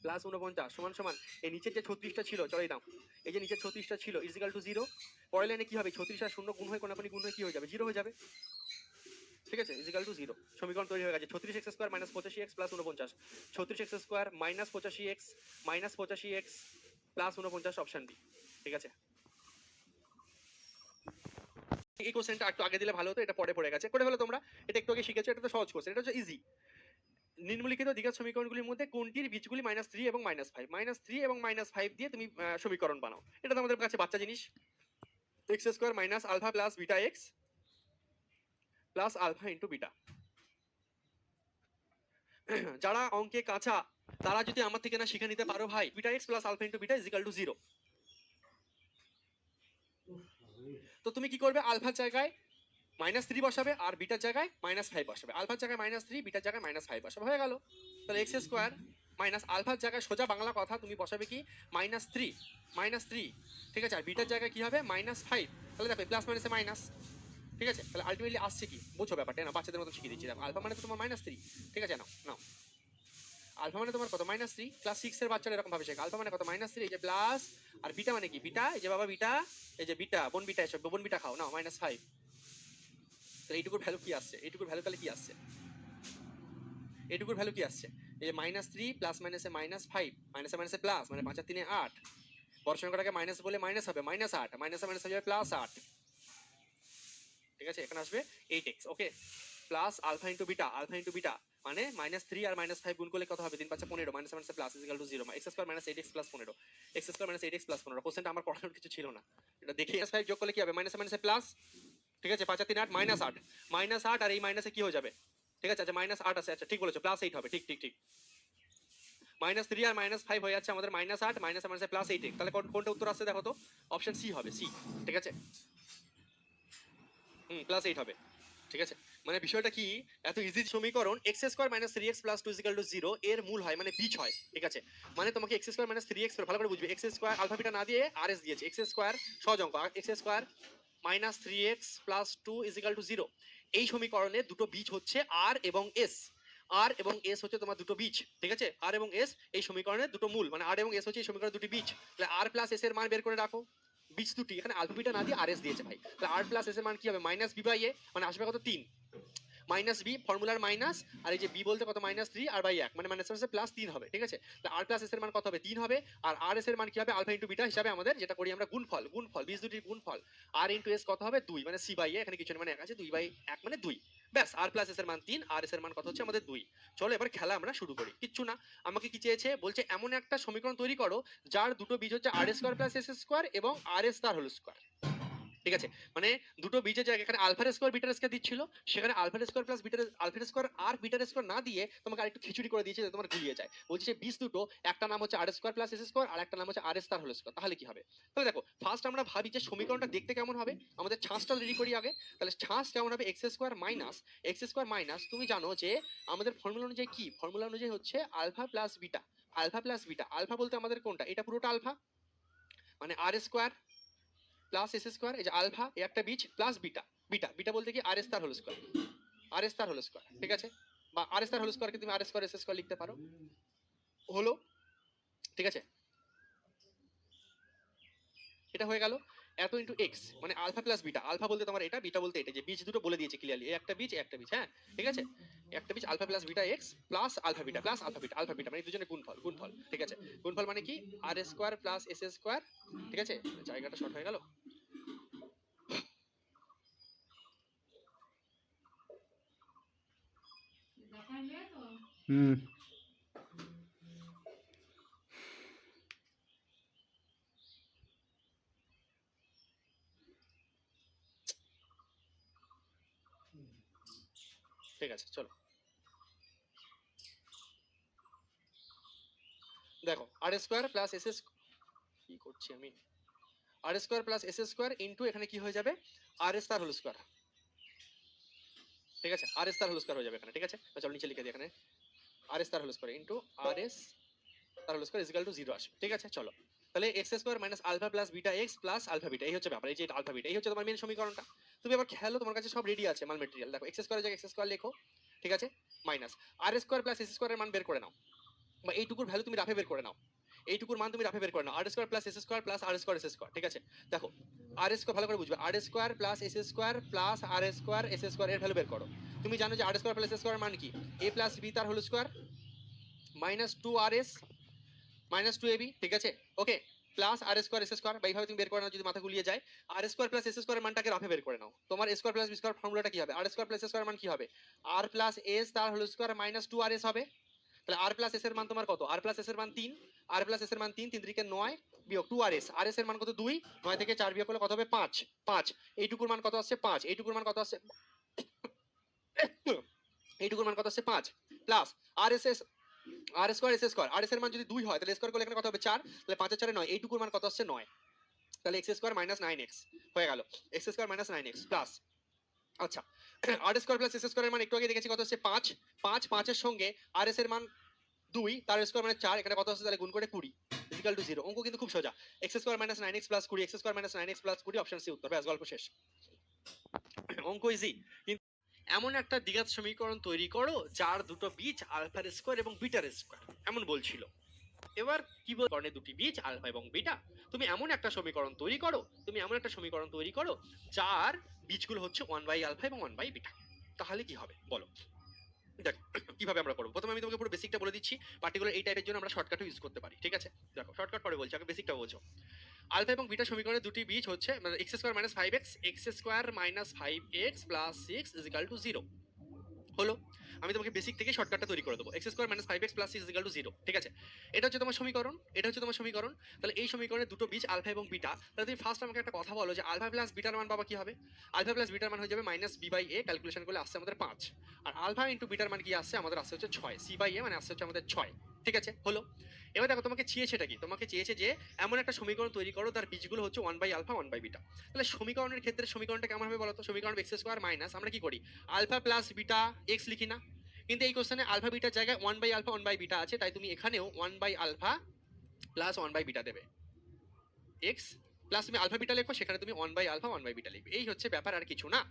প্লাস 49 সমান সমান এই নিচের যে 36টা ছিল, চলে দাও, এই যে নিচের 36টা ছিল ইজিক্যাল টু 0, পরের লাইনে কি হবে 36 আর 0 গুণ হয়ে কোনাকুনি গুণ হয়ে কি হয়ে যাবে 0 হয়ে যাবে, ঠিক আছে? ইজিক্যাল টু 0, সমীকরণ তৈরি হয়ে গেছে, 36x square minus 85x plus 49, 36x square minus 85x minus 85x plus 49 option B, ঠিক আছে? এই কোশ্চেনটা একটু আগে দিলে ভালো হতো, এটা পরে পড়ে গেছে, করে ফেলো তোমরা, এটা একটু আগে শিখেছো, এটা তো সহজ কোশ্চেন, এটা হচ্ছে ইজি। নিম্নলিখিত দ্বিঘাত সমীকরণগুলির মধ্যে কোনটির বীজগুলি -3 এবং -5, -3 এবং -5 দিয়ে তুমি সমীকরণ বানাও, এটা তো আমাদের কাছে বাচ্চা জিনিস, X square minus alpha plus beta X plus alpha into beta. যারা অঙ্কে কাঁচা তারা যদি আমার থেকে না শিখে নিতে পারো ভাই, beta X plus alpha into beta is equal to 0, তো তুমি কি করবে, আলফার জায়গায় -3 বসাবে আর বিটার জায়গায় -5 বসাবে, আলফার জায়গায় -3 বিটার জায়গায় -5 বসাবে, হয়ে গেল। তাহলে এক্স স্কোয়ার মাইনাস আলফার জায়গায় সোজা বাংলা কথা তুমি বসাবে কি -3, ঠিক আছে? আর বিটার জায়গায় কি হবে -5, তাহলে দেখো প্লাস মাইনাসে মাইনাস, ঠিক আছে? তাহলে আলটিমেটলি আসছে কি, বুঝো ব্যাপারটা না, বাচ্চাদের মতো শিখিয়ে দিচ্ছি। দেখো আলফা মানে তো তোমার -3, ঠিক আছে? নাও নাও, আলফা মানে তোমার কত -3, ক্লাস 6 এর বাচ্চারা এরকম ভাবে শেখে, আলফা মানে কত -3, এই যে প্লাস, আর বিটা মানে কি, বিটা এই যে বাবা বিটা, এই যে বিটা বোন বিটা, এসব বোন বিটা খাও, নাও -5, তাহলে এইটুকুর ভ্যালু কি আসছে, এইটুকুর ভ্যালু তাহলে কি আসছে, এইটুকুর ভ্যালু কি আসছে, এই যে -3 প্লাস মাইনাসে -5 মাইনাসে মাইনাসে প্লাস, মানে 5 আর 3 8, বড় সংখ্যাটাকে মাইনাস বলে মাইনাস হবে -8, মাইনাসে মাইনাস হয়ে যাবে +8, ঠিক আছে? এখানে আসবে 8x, okay? Plus alpha into beta, alpha into beta মানে -3 আর -5 গুণ করলে কত হবে? 3 5 15 minus minus plus equal to 0 x square minus 8x plus 15 x square minus 8x plus 15 কোশ্চেনটা আমার পড়ানোর কিছু ছিল না, এটা দেখে -5 যোগ করলে কি হবে? মাইনাস মাইনাস প্লাস, ঠিক আছে, 5 আর 3 8 -8 আর এই মাইনাসে কি হয়ে যাবে? ঠিক আছে, আচ্ছা -8 আছে, আচ্ছা ঠিক বলেছো, +8 হবে, ঠিক ঠিক ঠিক। -3 আর -5 হয়ে যাচ্ছে আমাদের -8 মাইনাস মাইনাসে +8, তাহলে কোনটা উত্তর আসছে দেখো তো? অপশন সি হবে, সি, ঠিক আছে, +8 হবে, ঠিক আছে। মানে বিষয়টা কি, এত ইজি সমীকরণ x square minus 3x plus 2 equal to 0 এর মূল হয়, মানে বীজ হয়, ঠিক আছে। মানে তোমাকে x স্কয়ার মাইনাস 3x, ভালো করে বুঝবে, x স্কয়ার আলফা বিটা না দিয়ে rs দিয়েছে, x স্কয়ার সহজ অঙ্ক, x square minus 3x plus 2 equal to 0, এই সমীকরণে দুটো বীজ হচ্ছে r এবং s, r এবং s হচ্ছে তোমার দুটো বীজ, ঠিক আছে, r এবং s এই সমীকরণের দুটো মূল, মানে r এবং s হচ্ছে এই সমীকরণের দুটি বীজ, তাহলে r প্লাস s এর মান বের করে রাখো, বীজ দুটি, এখানে আলফা বিটা না দিয়ে rs দিয়েছে ভাই, তাহলে r প্লাস s এর মান কি হবে? মাইনাস b বাই a, মানে আসবে কত? 3 মাইনাস বি, ফর্মুলার মাইনাস, আর এই যে বি বলতে কত? -3 আর বাই 1, মানে মাইনাস প্লাস 3 হবে, ঠিক আছে। তাহলে আর প্লাস এস এর মান কত হবে? 3 হবে, আর আর এস এর মান কি হবে? আলফা ইনটু বিটা হিসাবে আমাদের যেটা করি আমরা গুণফল, বীজ দুটির গুণফল, আর ইনটু এস কত হবে? 2, মানে সি বাই এ, এখানে কিছু মানে 1 আছে, 2 বাই 1 মানে 2, ব্যাস। আর প্লাস এস এর মান 3, আর এস এর মান কত হচ্ছে আমাদের 2। চলো এবার খেলা আমরা শুরু করি, কিচ্ছু না, আমাকে কি চেয়েছে? বলছে এমন একটা সমীকরণ তৈরি করো যার দুটো বীজ হচ্ছে আর স্কয়ার প্লাস এস স্কয়ার এবং আর এস তার হোল স্কয়ার, ঠিক আছে। মানে দুটো বীজের জায়গায় এখানে আলফা স্কয়ার বিটা স্কয়ার দিচ্ছিল, সেখানে alpha square plus beta, alpha square আর বিটা স্কয়ার না দিয়ে তোমাকে আরেকটু খিচুড়ি করে দিয়েছে যাতে তোমার গুলিয়ে যায়। বলছে সে বীজ দুটো, একটা নাম হচ্ছে আর স্কয়ার প্লাস এস স্কয়ার আর একটা নাম হচ্ছে আর এস তার হোল স্কয়ার, তাহলে কি হবে? তাহলে দেখো ফার্স্ট আমরা ভাবি যে সমীকরণটা দেখতে কেমন হবে, আমাদের ছাঁচটা রেডি করি আগে। তাহলে ছাঁচ কেমন হবে? এক্স স্কয়ার মাইনাস, তুমি জানো যে আমাদের ফর্মুলা অনুযায়ী কি? ফর্মুলা অনুযায়ী হচ্ছে আলফা প্লাস বিটা, আলফা বলতে আমাদের কোনটা? এটা পুরোটা আলফা, মানে আর স্কয়ার প্লাস এস স্কয়ার, এই যে আলফা এই একটা বীজ প্লাস বিটা, বিটা বলতে কি? আর এস তার হোল স্কয়ার, ঠিক আছে, বা আর এস তার হোল স্কয়ারকে তুমি আর স্কয়ার এস স্কয়ার লিখতে পারো, হলো, ঠিক আছে, এটা হয়ে গেল। এত ইনটু এক্স, মানে আলফা প্লাস বিটা, আলফা বলতে তোমার এটা, বিটা বলতে এটা, যে বীজ দুটো বলে দিয়েছে ক্লিয়ারলি, একটা বীজ হ্যাঁ, ঠিক আছে, একটা বীজ alpha plus beta X plus alpha beta মানে দুজনে গুণফল, ঠিক আছে। গুণফল মানে কি? R square plus S square, ঠিক আছে, জায়গাটা শর্ট হয়ে গেল। হুম ঠিক আছে, চলো দেখো, আর স্কয়ার প্লাস এস, কি করছি আমি, R square plus S square into এখানে কি হয়ে যাবে? আর এস তার হোল স্কয়ার, ঠিক আছে, আর এস তার হোল স্কয়ার হয়ে যাবে এখানে, ঠিক আছে। চলো নিচে লিখে দিই এখানে, আর এস তার whole square into R S তার হোল স্কয়ার ইকুয়াল টু 0 আসবে, ঠিক আছে। চলো তাহলে X square minus alpha plus beta X plus alpha beta, এই হচ্ছে ব্যাপার, এই যে আলফা বিটা, এই হচ্ছে তোমার মেন সমীকরণটা। তুমি আবার খেয়ালো, তোমার কাছে সব রেডি আছে মাল মেটেরিয়াল, দেখো এক্স স্কয়ারের জায়গায় এক্স স্কয়ার লেখো, ঠিক আছে, মাইনাস আর স্কয়ার প্লাস এস স্কয়ারের মান বের করে নাও, বা এইটুকুর ভ্যালু তুমি রাফে বের করে নাও, এইটুকুর মান তুমি রাফে বের করে নাও, R square plus S square plus R square S square, ঠিক আছে। দেখো আর স্কয়ার ভালো করে বুঝবে, R square plus S square plus R square S square এর ভ্যালু বের করো। তুমি জানো যে R square plus S square মান কি? এ প্লাস বি তার whole square minus 2 R S minus 2 ab, ঠিক আছে, okay, plus R square S square, এইভাবে তুমি বের করে নাও যদি মাথা গুলিয়ে যায়। আর স্কয়ার প্লাস এস স্কয়ারের মানটাকে রাফে বের করে নাও, তোমার স্কয়ার প্লাস বি স্কয়ার ফর্মুলাটা কি হবে? আর স্কয়ার প্লাস এস স্কয়ার মান কি হবে? আর প্লাস এস তার whole square minus 2 R S হবে। তাহলে আর প্লাস এস এর মান তোমার কত? আর প্লাস এস এর মান 3, আর প্লাস এস এর মান 3, 3 3 9 বিয়োগ 2 আর এস, আর এস এর মান কত? 2, 9 থেকে 4 বিয়োগ করলে কত হবে? 5, এইটুকুর মান কত আসছে? 5, এইটুকুর মান কত আসছে? এইটুকুর মান কত আসছে? 5 প্লাস আর এস এস, আর স্কয়ার এস স্কয়ার, আর এস এর মান যদি 2 হয় তাহলে স্কয়ার করলে এখানে কত হবে? 4, তাহলে 5 এর 4 9, এইটুকুর মান কত আসছে? 9, তাহলে এক্স স্কয়ার মাইনাস 9x হয়ে গেল, x square minus 9x plus, আচ্ছা, আর স্কয়ার প্লাস এস স্কয়ারের মান একটু আগে দেখেছি কত আসছে? 5, 5 এর সঙ্গে আর এস এর মান 2 তার স্কয়ার মানে 4, এখানে কত আসছে? তাহলে গুণ করে 20 ইকুয়াল টু 0। অঙ্ক কিন্তু খুব সোজা, X square minus 9x plus 20, X square minus 9x plus 20, option C উত্তর, ব্যাস গল্প শেষ। অঙ্ক ইজি, কিন্তু এমন একটা দ্বিঘাত সমীকরণ তৈরি করো যার দুটো বীজ আলফার স্কয়ার এবং বিটার স্কয়ার, এমন বলছিল। এবার কি বল, কর্ণে দুটি বীজ আলফা এবং বিটা, তুমি এমন একটা সমীকরণ তৈরি করো যার বীজগুলো হচ্ছে 1 বাই আলফা এবং 1 বাই বিটা, তাহলে কি হবে বলো? দেখো কিভাবে আমরা করবো, প্রথমে আমি তোমাকে পুরো বেসিকটা বলে দিচ্ছি, পার্টিকুলার এই টাইপের জন্য আমরা শর্টকাটও ইউজ করতে পারি, ঠিক আছে। দেখো শর্টকাট পরে বলছি, আগে বেসিকটা বোঝো। আলফা এবং বিটা সমীকরণের দুটি বীজ হচ্ছে মানে x square minus 5x, x square minus 5x plus 6 is equal to 0, হলো। আমি তোমাকে বেসিক থেকে শর্টকাটটা তৈরি করে দেবো। X square minus 5x plus 6 equal to 0, ঠিক আছে? এটা হচ্ছে তোমার সমীকরণ, এটা হচ্ছে তোমার সমীকরণ। তাহলে এই সমীকরণের দুটো বীজ আলফা এবং বিটা। তাহলে তুমি ফার্স্ট আমাকে একটা কথা বলো যে আলফা প্লাস বিটার মান বাবা কি হবে? আলফা প্লাস বিটার মান হয়ে যাবে minus B by A, calculation করলে আসছে আমাদের 5, আর আলফা ইন্টু বিটার মান কি আসছে আমাদের আসছে হচ্ছে 6, সি বাই এ মানে আসছে হচ্ছে আমাদের 6, ঠিক আছে? হলো। এবার দেখো তোমাকে চেয়েছে এটা কি, তোমাকে চেয়েছে যে এমন একটা সমীকরণ তৈরি করো তার বীজগুলো হচ্ছে 1 বাই আলফা 1 বাই বিটা। তাহলে সমীকরণের ক্ষেত্রে সমীকরণটা কেমন হবে বলো তো? সমীকরণ এক্স স্কোয়ার মাইনাস আমরা কি করি আলফা প্লাস বিটা এক্স লিখি না? কিন্তু এই কোশ্চেনে আলফা বিটার জায়গায় 1 বাই আলফা 1 বাই বিটা আছে, তাই তুমি এখানেও 1 by alpha plus 1 by beta দেবে। এক্স প্লাস তুমি আলফা বিটা লিখো, সেখানে তুমি 1 বাই আলফা 1 বাই বিটা লিখবে। এই হচ্ছে ব্যাপার, আর কিছু না।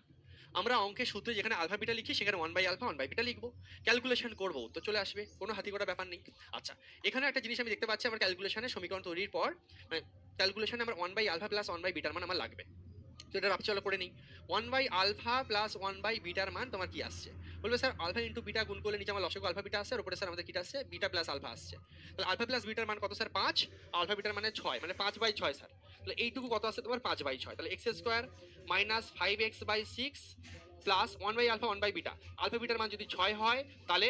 আমরা অঙ্কের সূত্রে যেখানে আলফা বিটা লিখি সেখানে 1 বাই আলফা 1 বাই বিটা লিখবো, ক্যালকুলেশন করবো তো চলে আসবে, কোনো হাতি করা ব্যাপার নেই। আচ্ছা, এখানে একটা জিনিস আমি দেখতে পাচ্ছি আমার ক্যালকুলেশনে সমীকরণ তৈরির পর মানে ক্যালকুলেশনে আমার 1 বাই আলফা প্লাস 1 বাই বিটার মান আমার লাগবে। তো এটা চলো করে নিই। 1 বাই আলফা প্লাস 1 বাই বিটার মান তোমার কি আসছে? বলবে স্যার আলফা ইন্টু বিটা গুণ করলে নিচে আমার লসগু আলফা বিটা আসছে, আর উপরে স্যার আমাদের কিটা আসছে বিটা প্লাস আলফা আসছে। তাহলে আলফা প্লাস বিটার মান কত স্যার? 5, আলফা বিটার মানে 6, মানে 5 বাই 6 স্যার। তাহলে এইটুকু কত আসছে তোমার? 5 বাই 6। তাহলে x square minus 5x by 6 plus 1 by alpha 1 by beta. Alpha বিটার মান যদি 6 হয় তাহলে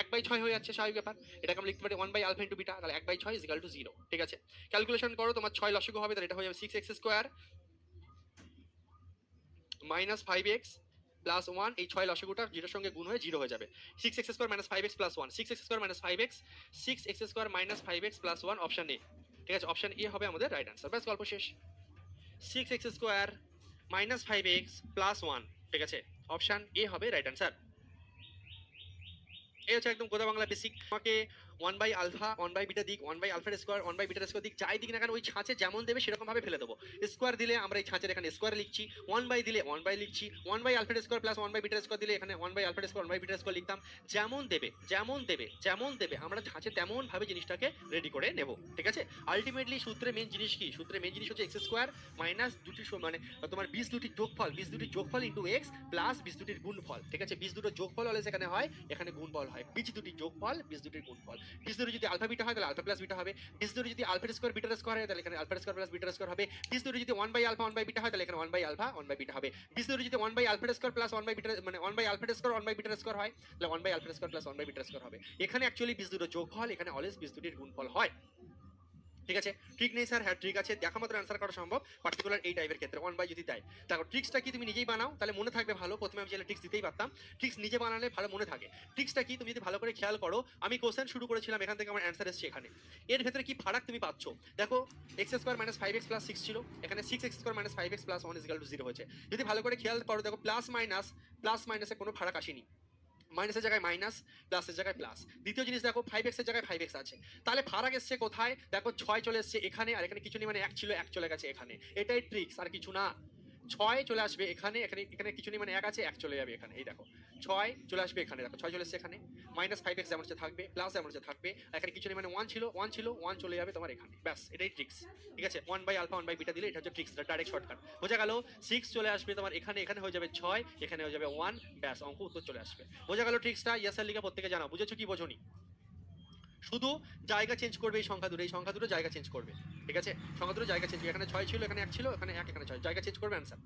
1 বাই 6 হয়ে যাচ্ছে, স্বাভাবিক ব্যাপার। এটাকে আমরা লিখতে পারি 1 বাই আলফা ইন্টু বিটা, তাহলে 1 বাই 6 ইকুয়াল টু 0, ঠিক আছে? ক্যালকুলেশন করো, তোমার 6 লসগু হবে, তাহলে এটা হয়ে যাবে 6x square minus 5x plus 1, এই 6 লসগুটা 0 সঙ্গে গুণ হয়ে 0 হয়ে যাবে। 6x square minus 5x plus 1, 6x square minus 5x, 6x square minus 5x plus 1, option A, ঠিক আছে? অপশন এ হবে আমাদের রাইট আনসার। ব্যাস গল্প শেষ। 6x square minus 5x plus 1, ঠিক আছে? অপশন এ হবে রাইট আনসার। এই হচ্ছে একদম গোদা বাংলা বেসিক। আমাকে 1 বাই আলফা 1 বাই বিটা দিক, 1 বাই আলফার স্কোয়ার 1 বাই বিটার স্কোয়ার দিক, যাই দিক না কেন ওই ছাঁচে যেমন দেবে সেরকম ভাবে ফেলে দেবো। স্কোয়ার দিলে আমরা এই ছাঁচের এখানে স্কোয়ার লিখছি, 1 বাই দিলে 1 বাই লিখছি, 1 বাই আলফার স্কোয়ার প্লাস 1 বাই বিটার স্কোয়ার দিলে এখানে 1 বাই আলফার স্কোয়ার 1 বাই বিটার স্কোয়ার লিখতাম। যেমন দেবে যেমন দেবে যেমন দেবে আমরা ছাঁচে তেমন ভাবে জিনিসটাকে রেডি করে নেব, ঠিক আছে? আলটিমেটলি সূত্রে মেন জিনিস কি? সূত্রে মেন জিনিস হচ্ছে এক্স স্কোয়ার মাইনাস দুটি মানে তোমার 20 দুটির যোগফল, 20 দুটির যোগফল ইন্টু এক্স প্লাস 20 দুটির গুণফল, ঠিক আছে? 20 দুটোর যোগফল হলে সেখানে হয় এখানে গুণফল হয়, 20 দুটির যোগফল 20 দুটির গুণফল। 20 দুটি যদি আলফা বিটা হয় তাহলে আলফা প্লাস বিটা হবে, 20 দুটি যদি আলফা স্কোয়ার বিটার স্কোয়ার হয় তাহলে এখানে আলফা স্কোয়ার প্লাস বিটার স্কোয়ার হবে, 20 দুটি যদি 1 বাই আলফা 1 বাই বিটা হয় তাহলে এখানে 1 বাই আলফা 1 বাই বিটা হবে, 20 দুটি যদি 1 by alpha square plus 1 by beta মানে 1 বাই আলফা স্কোয়ার 1 বাই বিটার স্কোয়ার হয় তাহলে 1 by alpha square plus 1 by বিটার স্কোয়ার হবে। এখানে অ্যাকচুয়ালি 20 দুটো যোগফল, এখানে অলওয়েজ 20 দুটির গুণফল হয়, ঠিক আছে? ট্রিক নেই স্যার, হ্যাঁ ট্রিক আছে, দেখা মাত্র অ্যান্সার করা সম্ভব, পার্টিকুলার এই টাইপের ক্ষেত্রে 1 বাই যদি দেয়। দেখো ট্রিক্সটা কি তুমি নিজেই বানাও তাহলে মনে থাকবে ভালো। প্রথমে আমি চাইলে ট্রিক্স দিতেই পারতাম, ট্রিক্স নিজে বানালে ভালো মনে থাকে। ট্রিক্সটা কি তুমি যদি ভালো করে খেয়াল করো, আমি কোশ্চেন শুরু করেছিলাম এখান থেকে আমার অ্যান্সার এসছে এখানে, এর ভেতরে কি ফারাক তুমি পাচ্ছ দেখো। X square minus 5x plus 6 ছিল, এখানে 6x square minus 5x plus 1 equal to 0 হয়েছে। যদি ভালো করে খেয়াল করো দেখো প্লাস মাইনাসে কোনো ফারাক আসেনি, মাইনাসের জায়গায় মাইনাস, প্লাসের জায়গায় প্লাস। দ্বিতীয় জিনিস দেখো 5x এর জায়গায় 5x আছে, তাহলে ফারাক এসছে কোথায়? দেখো 6 চলে এসছে এখানে, আর এখানে কিছু নেই, মানে 1 ছিল 1 চলে গেছে এখানে, এটাই ট্রিক্স আর কিছু না। 6 চলে আসবে এখানে, এখানে কিছু নেই, মানে 1 আছে 1 চলে যাবে এখানে, এই দেখো 6 চলে আসবে এখানে, দেখো 6 চলে এসছে এখানে, মাইনাস 5x যেমন হচ্ছে থাকবে, প্লাস যেমন হচ্ছে থাকবে, এখানে কিছু নেই, মানে 1 ছিল 1 চলে যাবে তোমার এখানে, ব্যাস এটাই ট্রিক্স, ঠিক আছে? 1 বাই আলফা 1 বাই বিটা দিলে এটা হচ্ছে ট্রিক্স, ডাইরেক্ট শর্টকাট। বোঝা গেল? 6 চলে আসবে তোমার এখানে, এখানে হয়ে যাবে 6, এখানে হয়ে যাবে 1, ব্যাস অঙ্ক উত্তর চলে আসবে। বোঝা গেল ট্রিক্সটা? ইয়েস স্যার লিখে প্রত্যেকে জানাও বুঝেছো কি বোঝোনি? শুধু জায়গা চেঞ্জ করবে, এই সংখ্যা দুটো জায়গা চেঞ্জ করবে, ঠিক আছে? সংখ্যা দুটো জায়গা চেঞ্জ, এখানে 6 ছিল এখানে 1 ছিল, এখানে 1 এখানে 6, জায়গা চেঞ্জ করবে অ্যান্সার,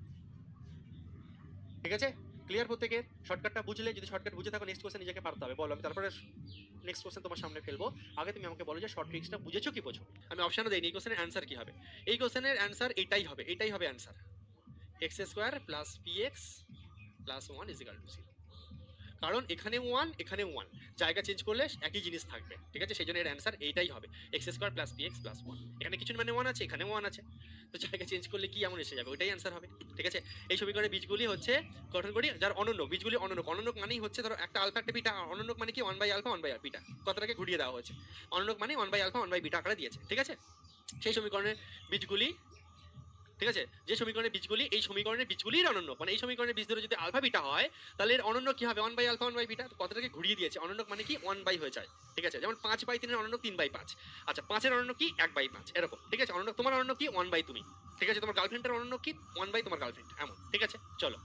ঠিক আছে? ক্লিয়ার প্রত্যেকের? শর্টকাটটা বুঝলে, যদি শর্টকাট বুঝে থাকো নেক্সট কোশ্চেন নিজেকে পারতে হবে। বলো, আমি তারপরে নেক্সট কোশ্চেন তোমার সামনে ফেলবো, আগে তুমি আমাকে বলো যে শর্ট ট্রিক্সটা বুঝেছো কি বোঝো। আমি অপশনও দেইনি, এই কোশ্চেনের অ্যান্সার কি হবে? এই কোশ্চেনের অ্যান্সার এটাই হবে, এটাই হবে answer, x square plus px plus 1 equal to 0। কারণ এখানে 1 এখানে 1, জায়গা চেঞ্জ করলে একই জিনিস থাকবে, ঠিক আছে? সেই জন্য এর অ্যান্সার এইটাই হবে, x square plus px plus 1। এখানে কিছু মানে 1 আছে, এখানে 1 আছে, তো জায়গা চেঞ্জ করলে কি এমন এসে যাবে, ওইটাই অ্যান্সার হবে, ঠিক আছে? এই সমীকরণের বীজগুলি হচ্ছে গঠন করি যার অনন্য, বীজগুলি অনন্য। অনন্য মানেই হচ্ছে ধরো একটা আলফা একটা বিটা, অনন্য মানে কি 1 বাই আলফা 1 বাই বিটা, কথাটাকে ঘুরিয়ে দেওয়া হয়েছে। অনন্য মানে 1 বাই আলফা 1 বাই বিটা আকারে দিয়েছে, ঠিক আছে? সেই সমীকরণের বীজগুলি, ঠিক আছে? যে সমীকরণের বীজগুলি, এই সমীকরণের বীজগুলির অনন্য, মানে এই সমীকরণের বীজ ধরে যদি আলফা বিটা হয় তাহলে এর অনন্য কি হবে? 1 বাই আলফা 1 বাই বিটা, কথাটাকে ঘুরিয়ে দিয়েছে। অনন্য মানে কি 1 বাই হয়ে যায়, ঠিক আছে? যেমন 5 বাই 3 এর অনন্য 3 বাই 5, আচ্ছা 5 এর অনন্য কি 1 বাই 5, এরকম, ঠিক আছে? অনন্য তোমার অনন্য কি 1 বাই তুমি, ঠিক আছে? তোমার গার্লফ্রেন্ডের অনন্য কি 1 বাই তোমার গার্লফ্রেন্ড, এমন, ঠিক আছে? চলো,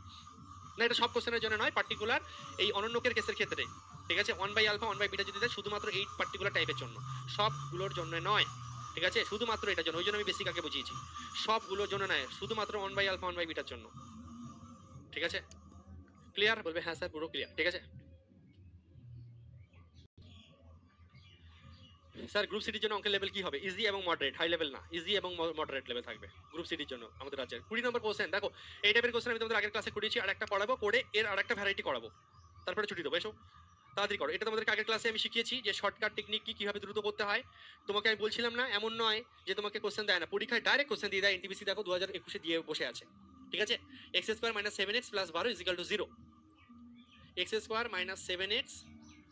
না এটা সব কোশ্চেনের জন্য নয়, পার্টিকুলার এই অনন্যকের কেসের ক্ষেত্রে, ঠিক আছে? 1 বাই আলফা 1 বাই বিটা যদি দেয় শুধুমাত্র এই পার্টিকুলার টাইপের জন্য, সবগুলোর জন্য নয়, ঠিক আছে? শুধুমাত্র এটার জন্য, ওই জন্য আমি বেসিক আগে বুঝিয়েছি, সবগুলোর জন্য নয়, শুধুমাত্র 1 বাই আলফা 1 বাই বিটার জন্য, ঠিক আছে? ক্লিয়ার? বলবে হ্যাঁ স্যার পুরো ক্লিয়ার, ঠিক আছে? স্যার গ্রুপ সিটির জন্য অঙ্কের লেভেল কি হবে? ইজি এবং মডারেট, হাই লেভেল না, ইজি এবং মডারেট লেভেল থাকবে গ্রুপ সিটির জন্য আমাদের রাজ্যের। 20 নম্বর কোশ্চেন দেখো, এই টাইপের কোশ্চেন আমি তোমাদের আগের ক্লাসে করিয়েছি, আর একটা পড়াবো, করে এর আর একটা ভ্যারাইটি করাবো, তারপরে ছুটি দেবো। এসো তাড়াতাড়ি করো। এটা তোমাদেরকে আগের ক্লাসে আমি শিখিয়েছি যে শর্টকাট টেকনিক কি, কিভাবে দ্রুত করতে হয়। তোমাকে আমি বলছিলাম না, এমন নয় যে তোমাকে কোশ্চেন দেয় না, পরীক্ষায় ডাইরেক্ট কোশ্চেন দিয়ে দেয়। এনটিপিসি দেখো 2021 দিয়ে বসে আছে, ঠিক আছে। X square minus 7x plus 12 is equal to 0। X square minus 7x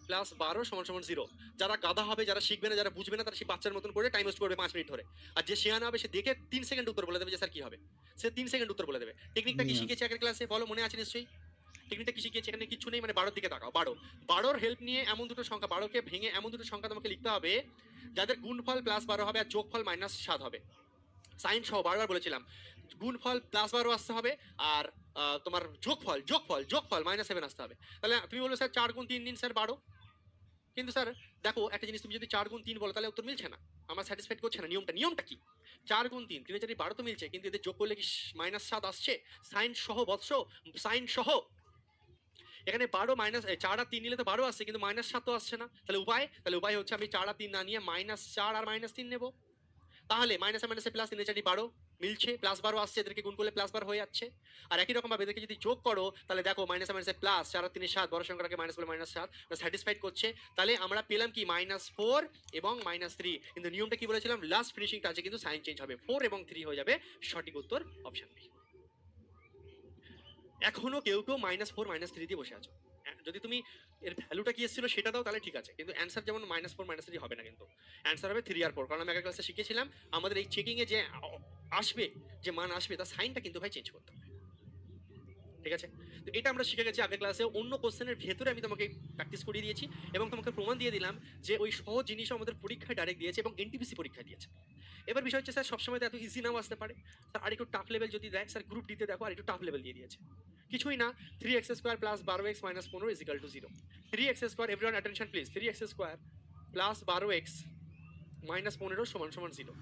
plus 12 সমান সমান 0। যারা গাধা হবে, যারা শিখবে না, যারা বুঝবে না, তারা সেই বাচ্চার মতন করে টাইম ওয়েস্ট করবে 5 মিনিট ধরে। আর যে শিয়ানা হবে সে দেখে 3 সেকেন্ড উত্তর বলে দেবে যে স্যার কি হবে, সে 3 সেকেন্ড উত্তর বলে দেবে। টেকনিকটা কি শিখেছি আগের ক্লাসে, বলো মনে আছে নিশ্চয়ই? টেকনিকটা কি শিখিয়েছি? এখানে কিছু নেই, মানে 12 দিকে তাকাও। 12 হেল্প নিয়ে এমন দুটো সংখ্যা, 12কে ভেঙে এমন দুটো সংখ্যা তোমাকে লিখতে হবে যাদের গুণফল প্লাস 12 হবে আর যোগফল মাইনাস 7 হবে। সাইন সহ, বারবার বলেছিলাম, গুণফল প্লাস 12 আসতে হবে, আর তোমার যোগফল মাইনাস 7 আসতে হবে। তাহলে তুমি বলবে স্যার 4 গুণ 3 দিন স্যার 12, কিন্তু স্যার দেখো একটা জিনিস, তুমি যদি 4 গুণ 3 বলো তাহলে উত্তর মিলছে না, আমার স্যাটিসফাইড করছে না। নিয়মটা কি? 4 গুণ 3 3 4 12 তো মিলছে, কিন্তু এদের যোগ করলে কি মাইনাস 7 আসছে? সাইন সহ বৎস, সাইন সহ। এখানে 12 মাইনাস 4 আর 3 নিলে তো 12 আসছে, কিন্তু মাইনাস 7 তো আসছে না। তাহলে উপায় হচ্ছে আমি 4 আর 3 না নিয়ে মাইনাস 4 আর মাইনাস 3 নেবো। তাহলে মাইনাসে মাইনাসে প্লাস, 3 4 12 মিলছে, প্লাস 12 আসছে, এদেরকে গুণ করলে প্লাস 12 হয়ে যাচ্ছে। আর একই রকম ভাবে এদেরকে যদি যোগ করো তাহলে দেখো মাইনাসে মাইনাসে প্লাস, 4 আর 3 7, বড় সংখ্যাটাকে মাইনাস বলে মাইনাস 7, স্যাটিসফাইড করছে। তাহলে আমরা পেলাম কি -4 এবং -3। কিন্তু নিয়মটা কি বলেছিলাম, লাস্ট ফিনিশিং টাচে কিন্তু সাইন চেঞ্জ হবে, 4 এবং 3 হয়ে যাবে সঠিক উত্তর, অপশন বি। এখনো কেউ -4 -3 দিয়ে বসে আছো। যদি তুমি এর ভ্যালুটা কি এসেছিল সেটা দাও তাহলে ঠিক আছে, কিন্তু অ্যান্সার যেমন -4 -3 হবে না, কিন্তু অ্যান্সার হবে 3 আর 4। কারণ আমি আগের ক্লাসে শিখেছিলাম আমাদের এই চেকিং এ যে আসবে, যে মান আসবে, তার সাইনটা কিন্তু ভাই চেঞ্জ করতে হবে, ঠিক আছে। তো এটা আমরা শিখে গেছি আগের ক্লাসে। অন্য কোশ্চেনের ভেতরে আমি তোমাকে প্র্যাকটিস করিয়ে দিয়েছি এবং তোমাকে প্রমাণ দিয়ে দিলাম যে ওই সহজ জিনিসও আমাদের পরীক্ষায় ডাইরেক্ট দিয়েছে এবং এনটিপিসি পরীক্ষা দিয়েছে। এবার বিষয় হচ্ছে স্যার সবসময় তো এত ইজি নাও আসতে পারে, স্যার আর একটু টাফ লেভেল যদি দেখ, স্যার গ্রুপ ডিতে দেখো আর একটু টাফ লেভেল দিয়ে দিয়েছে। কিছুই না, 3x square plus 12x minus 15 is equal to 0। 3x square, everyone attention please, 3x square plus 12x minus 15 সমান সমান 0।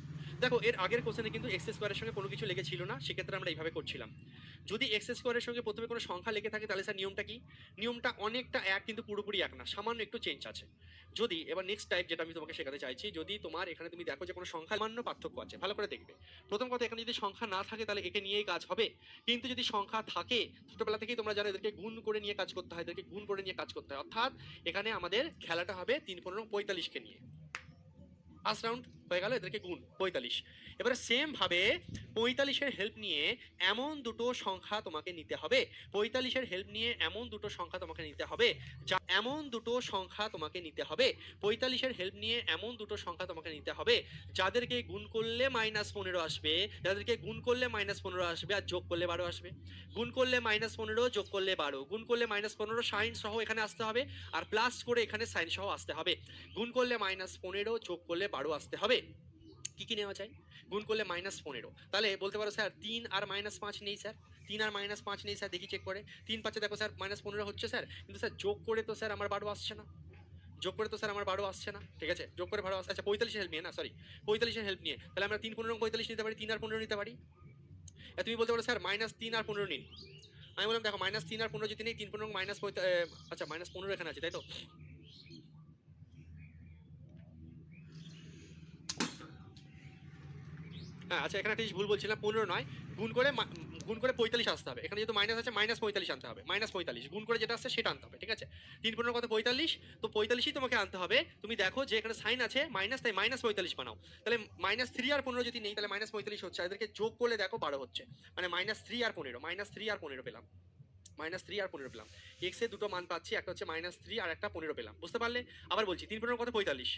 দেখো এর আগের কোশ্চেনে কিন্তু এক্স স্কোয়ারের সঙ্গে কোনো কিছু লেগে ছিল না, সেক্ষেত্রে আমরা এইভাবে করছিলাম। যদি এক্স স্কোয়ারের সঙ্গে প্রথমে কোনো সংখ্যা লেগে থাকে তাহলে স্যার নিয়মটা কি? নিয়মটা অনেকটা এক, কিন্তু পুরোপুরি এক না, সামান্য একটু চেঞ্জ আছে। যদি এবার নেক্সট টাইপ যেটা আমি তোমাকে শেখাতে চাইছি, যদি তোমার এখানে তুমি দেখো যে কোনো সংখ্যা সামান্য পার্থক্য আছে, ভালো করে দেখবে। প্রথম কথা, এখানে যদি সংখ্যা না থাকে তাহলে একে নিয়েই কাজ হবে, কিন্তু যদি সংখ্যা থাকে, ছোটবেলা থেকেই তোমরা জানো এদেরকে গুণ করে নিয়ে কাজ করতে হয়, এদেরকে গুণ করে নিয়ে কাজ করতে হয়। অর্থাৎ এখানে আমাদের খেলাটা হবে 3 15 45কে নিয়ে। ফার্স্ট রাউন্ড হয়ে গেল, এদেরকে গুণ 45। এবারে সেম ভাবে 45-এর হেল্প নিয়ে এমন দুটো সংখ্যা তোমাকে নিতে হবে, 45-এর হেল্প নিয়ে এমন দুটো সংখ্যা তোমাকে নিতে হবে, যা এমন দুটো সংখ্যা তোমাকে নিতে হবে, 45-এর হেল্প নিয়ে এমন দুটো সংখ্যা তোমাকে নিতে হবে যাদেরকে গুণ করলে -15 আসবে, যাদেরকে গুণ করলে -15 আসবে আর যোগ করলে 12 আসবে। গুণ করলে -15, যোগ করলে 12, গুণ করলে -15 সাইন সহ এখানে আসতে হবে, আর প্লাস করে এখানে সাইন সহ আসতে হবে। গুণ করলে -15, যোগ করলে 12 আসতে হবে। কি কি নেওয়া যায়? গুণ করলে -15, তাহলে বলতে পারো স্যার 3 আর -5 নেই স্যার, 3 আর -5 নেই স্যার, দেখি চেক করে। 3 5 দেখো স্যার -15 হচ্ছে স্যার, কিন্তু স্যার যোগ করে তো স্যার আমার 12 আসছে না, যোগ করে তো স্যার আমার 12 আসছে না, ঠিক আছে, যোগ করে 12 আসছে। আচ্ছা 45-এর হেল্প নিয়ে, না সরি 45-এর হেল্প নিয়ে, তাহলে আমরা 3 15 45 নিতে পারি, 3 আর 15 নিতে পারি। তুমি বলতে পারো স্যার -3 আর 15 নিন। আমি বললাম দেখো -3 আর 15 যদি নেই, 3 15 আচ্ছা -15 এখানে আছে তাই তো। হ্যাঁ আচ্ছা, এখানে একটা জিনিস ভুল বলছিলাম, 15 নয়, গুণ করে 45 আসতে হবে। এখানে যেহেতু মাইনাস আছে, -45 আনতে হবে, -45 গুণ করে যেটা আসছে সেটা আনতে হবে, ঠিক আছে। 3 15 কত 45, তো 45ই তোমাকে আনতে হবে। তুমি দেখো যে এখানে সাইন আছে মাইনাস, তাই -45 বানাও। তাহলে -3 আর 15 যদি নেই তাহলে -45 হচ্ছে, এদেরকে যোগ করলে দেখো 12 হচ্ছে, মানে -3 আর 15, -3 আর 15 পেলাম, -3 আর 15 পেলাম। এক্স এর দুটো মান পাচ্ছি, একটা হচ্ছে -3 আর একটা 15 পেলাম, বুঝতে পারলে? আবার বলছি 3 15 কত 45,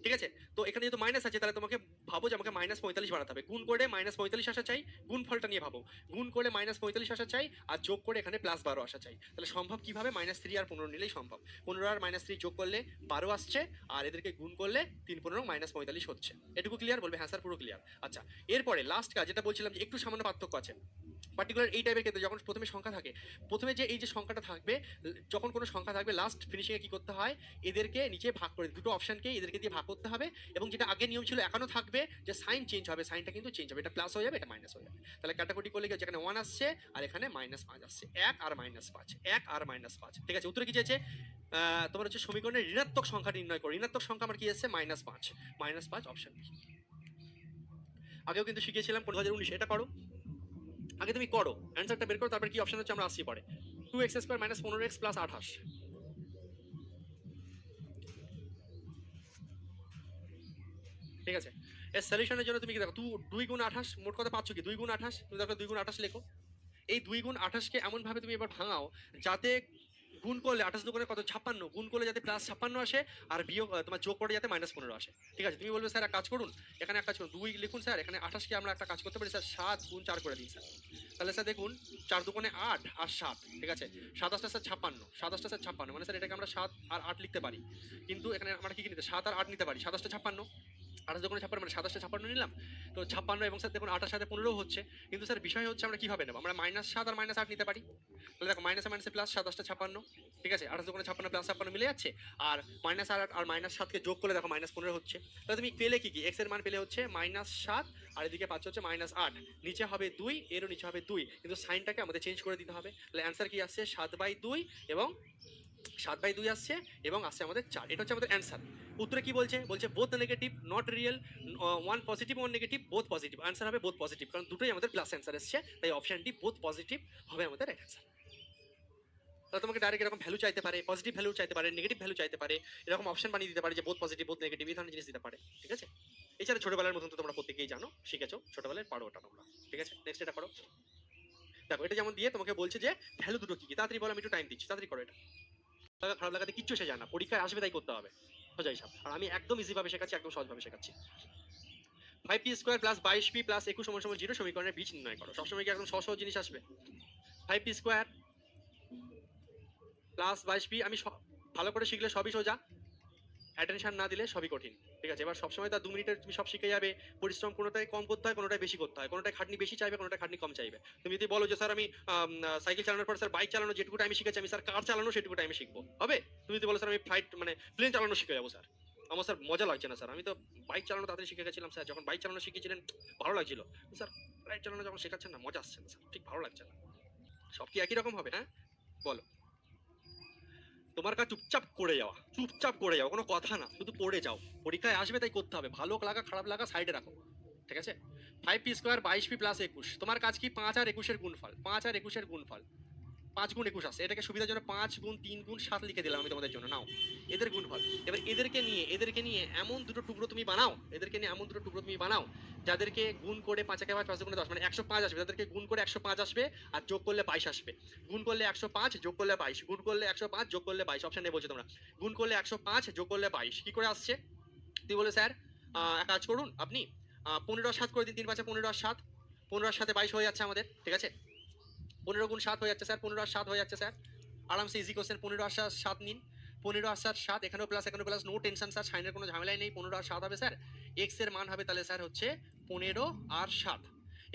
ঠিক আছে। তো এখানে যেহেতু মাইনাস আছে তাহলে তোমাকে ভাবো যে আমাকে -45 বানাতে হবে, গুণ করে -45 আসা চাই, গুণ ফলটা নিয়ে ভাবো, গুণ করে -45 আসা চাই আর যোগ করে এখানে +12 আসা চাই। তাহলে সম্ভব কিভাবে? -3 আর 15 নিলেই সম্ভব। 15 আর -3 যোগ করলে 12 আসছে, আর এদেরকে গুণ করলে 3 15 -45 হচ্ছে। এটুকু ক্লিয়ার? বলবে হ্যাঁ স্যার পুরো ক্লিয়ার। আচ্ছা এরপরে লাস্ট কাজ যেটা বলছিলাম যে একটু সামান্য পার্থক্য আছে, পার্টিকুলার এই টাইপের ক্ষেত্রে যখন প্রথমে সংখ্যা থাকে, প্রথমে যে এই যে সংখ্যাটা থাকবে, যখন কোনো সংখ্যা থাকবে লাস্ট ফিনিশিংয়ে কি করতে হয়, এদেরকে নিচে ভাগ করে দুটো অপশনকে এদেরকে দিয়ে ভাগ করতে হবে, এবং যেটা আগের নিয়ম ছিল এখনো থাকবে যে সাইন চেঞ্জ হবে, সাইনটা কিন্তু চেঞ্জ হবে, এটা প্লাস হয়ে যাবে, এটা মাইনাস হয়ে যাবে। তাহলে ক্যাটাগরি করলে কি হচ্ছে, এখানে 1 আসছে আর এখানে -5 আসছে, 1 আর -5, 1 আর -5। ঠিক আছে, উত্তরে কি চেয়েছে, তোমার হচ্ছে সমীকরণের ঋণাত্মক সংখ্যা নির্ণয় করো। ঋণাত্মক সংখ্যা আমার কি এসেছে, -5 অপশন বি। আগেও কিন্তু শিখিয়েছিলাম 2019, এটা করো, আগে তুমি করো অ্যান্সারটা বের করো, তারপর কি অপশন হচ্ছে আমরা আসছি পরে। 2x² - 15x + 28। ঠিক আছে, এর সলিউশনের জন্য তুমি কি দেখো, 2 গুণ 28, মোট কথা পাচ্ছ কি 2 গুণ 28, তুমি দেখো 2 গুণ 28 লেখো। এই 2 গুণ 28 কে এমন ভাবে তুমি এবার ভাঙাও যাতে গুণ করলে 28 দুগুণে কত, 56, গুণ করলে যাতে +56 আসে, আর বিয়োগ তোমার যোগ করে যাতে -15 আসে। ঠিক আছে, তুমি বলবে স্যার এক কাজ করুন, এখানে এক কাজ করুন, 2 লিখুন স্যার, এখানে 28 কে আমরা একটা কাজ করতে পারি স্যার, 7 গুণ 4 করে দিন স্যার। তাহলে স্যার দেখুন 4 দুগুণে 8 আর 7, ঠিক আছে, 27টা স্যার 56, 27টা স্যার 56, মানে স্যার এটাকে আমরা 7 আর 8 লিখতে পারি, কিন্তু এখানে আমরা কি নিতে 7 আর 8 নিতে পারি, 27টা 56, 28 দুগুণে 56 মানে 27টা 56 নিলাম। তো 56 এবং স্যার দেখুন 8 সাথে 15 হচ্ছে, কিন্তু স্যার বিষয় হচ্ছে আমরা কিভাবে নেব, আমরা -7 আর -8 নিতে পারি। তাহলে দেখো মাইনাসে মাইনাসে প্লাস, 27টা 56, ঠিক আছে, 28 দুগুণে 56 + 56 মিলে যাচ্ছে, আর -8 আর -7কে যোগ করলে দেখো -15 হচ্ছে। তাহলে তুমি পেলে কি, x এর মান পেলে হচ্ছে -7, আর এদিকে পাচ্ছ হচ্ছে -8, নিচে হবে 2, এরও নিচে হবে 2, কিন্তু সাইনটাকে আমাদের চেঞ্জ করে দিতে হবে। তাহলে অ্যান্সার কি আসছে, 7/2 এবং 7/2 আসছে, এবং আসছে আমাদের 4। এটা হচ্ছে আমাদের অ্যান্সার। উত্তরে কি বলছে, বলছে both negative, not real, 1 positive 1 negative, both positive. Answer হবে বোথ পজিটিভ, কারণ দুটোই আমাদের প্লাস অ্যান্সার এসছে, তাই অপশন ডি বোথ পজিটিভ হবে আমাদের রাইট অ্যান্সার। তাহলে তোমাকে ডাইরেক্ট এরকম ভ্যালু চাইতে পারে, পজিটিভ ভ্যালু চাইতে পারে, নেগেটিভ ভ্যালু চাইতে পারে, এরকম অপশন বানিয়ে দিতে পারে যে বোথ পজিটিভ বোথ নেগেটিভ, এই ধরনের জিনিস দিতে পারে। ঠিক আছে, এছাড়া ছোটবেলার মতন তো তোমরা প্রত্যেকেই জানো, শিখেছো, ছোটবেলায় পারো ওটা তোমরা। ঠিক আছে, নেক্সট এটা করো। দেখো এটা যেমন দিয়ে তোমাকে বলছে যে ভ্যালু দুটো কি কি, তাড়াতাড়ি বলো, আমি একটু টাইম দিচ্ছি, তাড়াতাড়ি করো এটা। খারাপ লাগাতে কিচ্ছু এসে যায় না, পরীক্ষায় আসবে তাই করতে হবে, সোজা হিসাব। আর আমি একদম ইজি ভাবে শেখাচ্ছি, একদম সহজ ভাবে শেখাচ্ছি। 5p² + 22p + 21 = 0 সমীকরণের বীজ নির্ণয় করো। সবসময় কি একদম সহজ সহজ জিনিস আসবে? 5p² + 22p, আমি ভালো করে শিখলে সবই সোজা, অ্যাটেনশন না দিলে সবই কঠিন। ঠিক আছে, এবার সবসময় তো 2 মিনিটে তুমি সব শিখে যাবে, পরিশ্রম কোনোটাই কম করতে হয়, কোনোটাই বেশি করতে হয়, কোনোটাই খাটনি বেশি চাইবে, কোনোটাই খাটনি কম চাইবে। তুমি যদি বলো যে স্যার আমি সাইকেল চালানোর পর স্যার বাইক চালানো যেটুকু টাইমে শিখেছি, আমি স্যার কার চালানো সেটুকু টাইমে শিখবো, হবে? তুমি যদি বলো স্যার আমি ফ্লাইট মানে প্লেন চালানো শিখে যাবো স্যার, আমার স্যার মজা লাগছে না স্যার, আমি তো বাইক চালানো তাড়াতাড়ি শিখে গেছিলাম স্যার, যখন বাইক চালানো শিখেছিলেন ভালো লাগছিল, স্যার ফ্লাইট চালানো যখন শেখাচ্ছেন না মজা আসছে না স্যার, ঠিক ভালো লাগছে না। সব কি একই রকম হবে? হ্যাঁ বলো। তোমার কাজ চুপচাপ করে যাওয়া, চুপচাপ করে যাও, কোনো কথা না, শুধু পড়ে যাও, পরীক্ষায় আসবে তাই করতে হবে, ভালো লাগা খারাপ লাগা সাইডে রাখো। ঠিক আছে, 5p² + 22p + 21, তোমার কাজ কি 5 আর 21 এর গুণফল, 5 আর 21 এর গুণফল, 5 গুণ 21 আসছে, এটাকে সুবিধার জন্য 5 গুণ 3 গুণ 7 লিখে দিলাম আমি তোমাদের জন্য, নাও এদের গুণফল। এবার এদেরকে নিয়ে এমন দুটো টুকরো তুমি বানাও, এদেরকে নিয়ে এমন দুটো টুকরো তুমি বানাও যাদেরকে গুণ করে 5 একে 5 5 গুণে 10 মানে 105 আসবে, তাদেরকে গুণ করে 105 আসবে, আর যোগ করলে 22 আসবে। গুণ করলে 105 যোগ করলে 22, গুণ করলে 105 যোগ করলে 22, অপশন নেই বলছো তোমরা। গুণ করলে 105 যোগ করলে 22 কি করে আসছে? তুই বলে স্যার এক কাজ করুন আপনি, 15 আর 7 করে দিন, 3 5 15 আর 7, 15 আর 7 22 হয়ে যাচ্ছে আমাদের। ঠিক আছে, 15 গুণ 7 হয়ে যাচ্ছে স্যার, 15 আর 7 হয়ে যাচ্ছে স্যার, আরামসে ইজি কোশ্চেন। 15 আর 7 নিন, 15 আর 7, এখানেও প্লাস এখানেও প্লাস, নো টেনশন স্যার, সাইনের কোনো ঝামেলাই নেই। 15 আর 7 হবে স্যার, এক্স এর মান হবে তাহলে স্যার হচ্ছে 15 আর 7।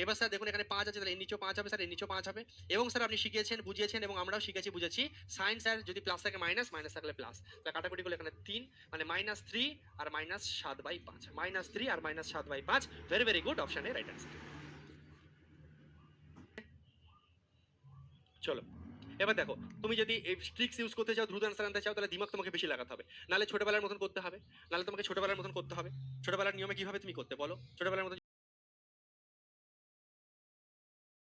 এবার স্যার দেখুন এখানে 5 আছে, তাহলে এর নিচেও 5 হবে স্যার, এর নিচেও 5 হবে। এবং স্যার আপনি শিখিয়েছেন বুঝিয়েছেন এবং আমরাও শিখেছি বুঝেছি, সাইন স্যার যদি প্লাস থাকে মাইনাস, মাইনাস থাকলে প্লাস, তাহলে কাটাকুটি করলে এখানে 3 মানে -3 আর -7/5, -3 আর -7/5, very very good, option A right answer. চলো এবার দেখো, তুমি যদি এই ট্রিক্স ইউজ করতে চাও, দ্রুত অ্যান্সার আনতে চাও, তাহলে দিমাগ তোমাকে বেশি লাগাতে হবে, নাহলে ছোটবেলার মতন করতে হবে, নাহলে তোমাকে ছোটবেলার মতন করতে হবে। ছোটবেলার নিয়মে কিভাবে তুমি করতে বলো, ছোটবেলার মতন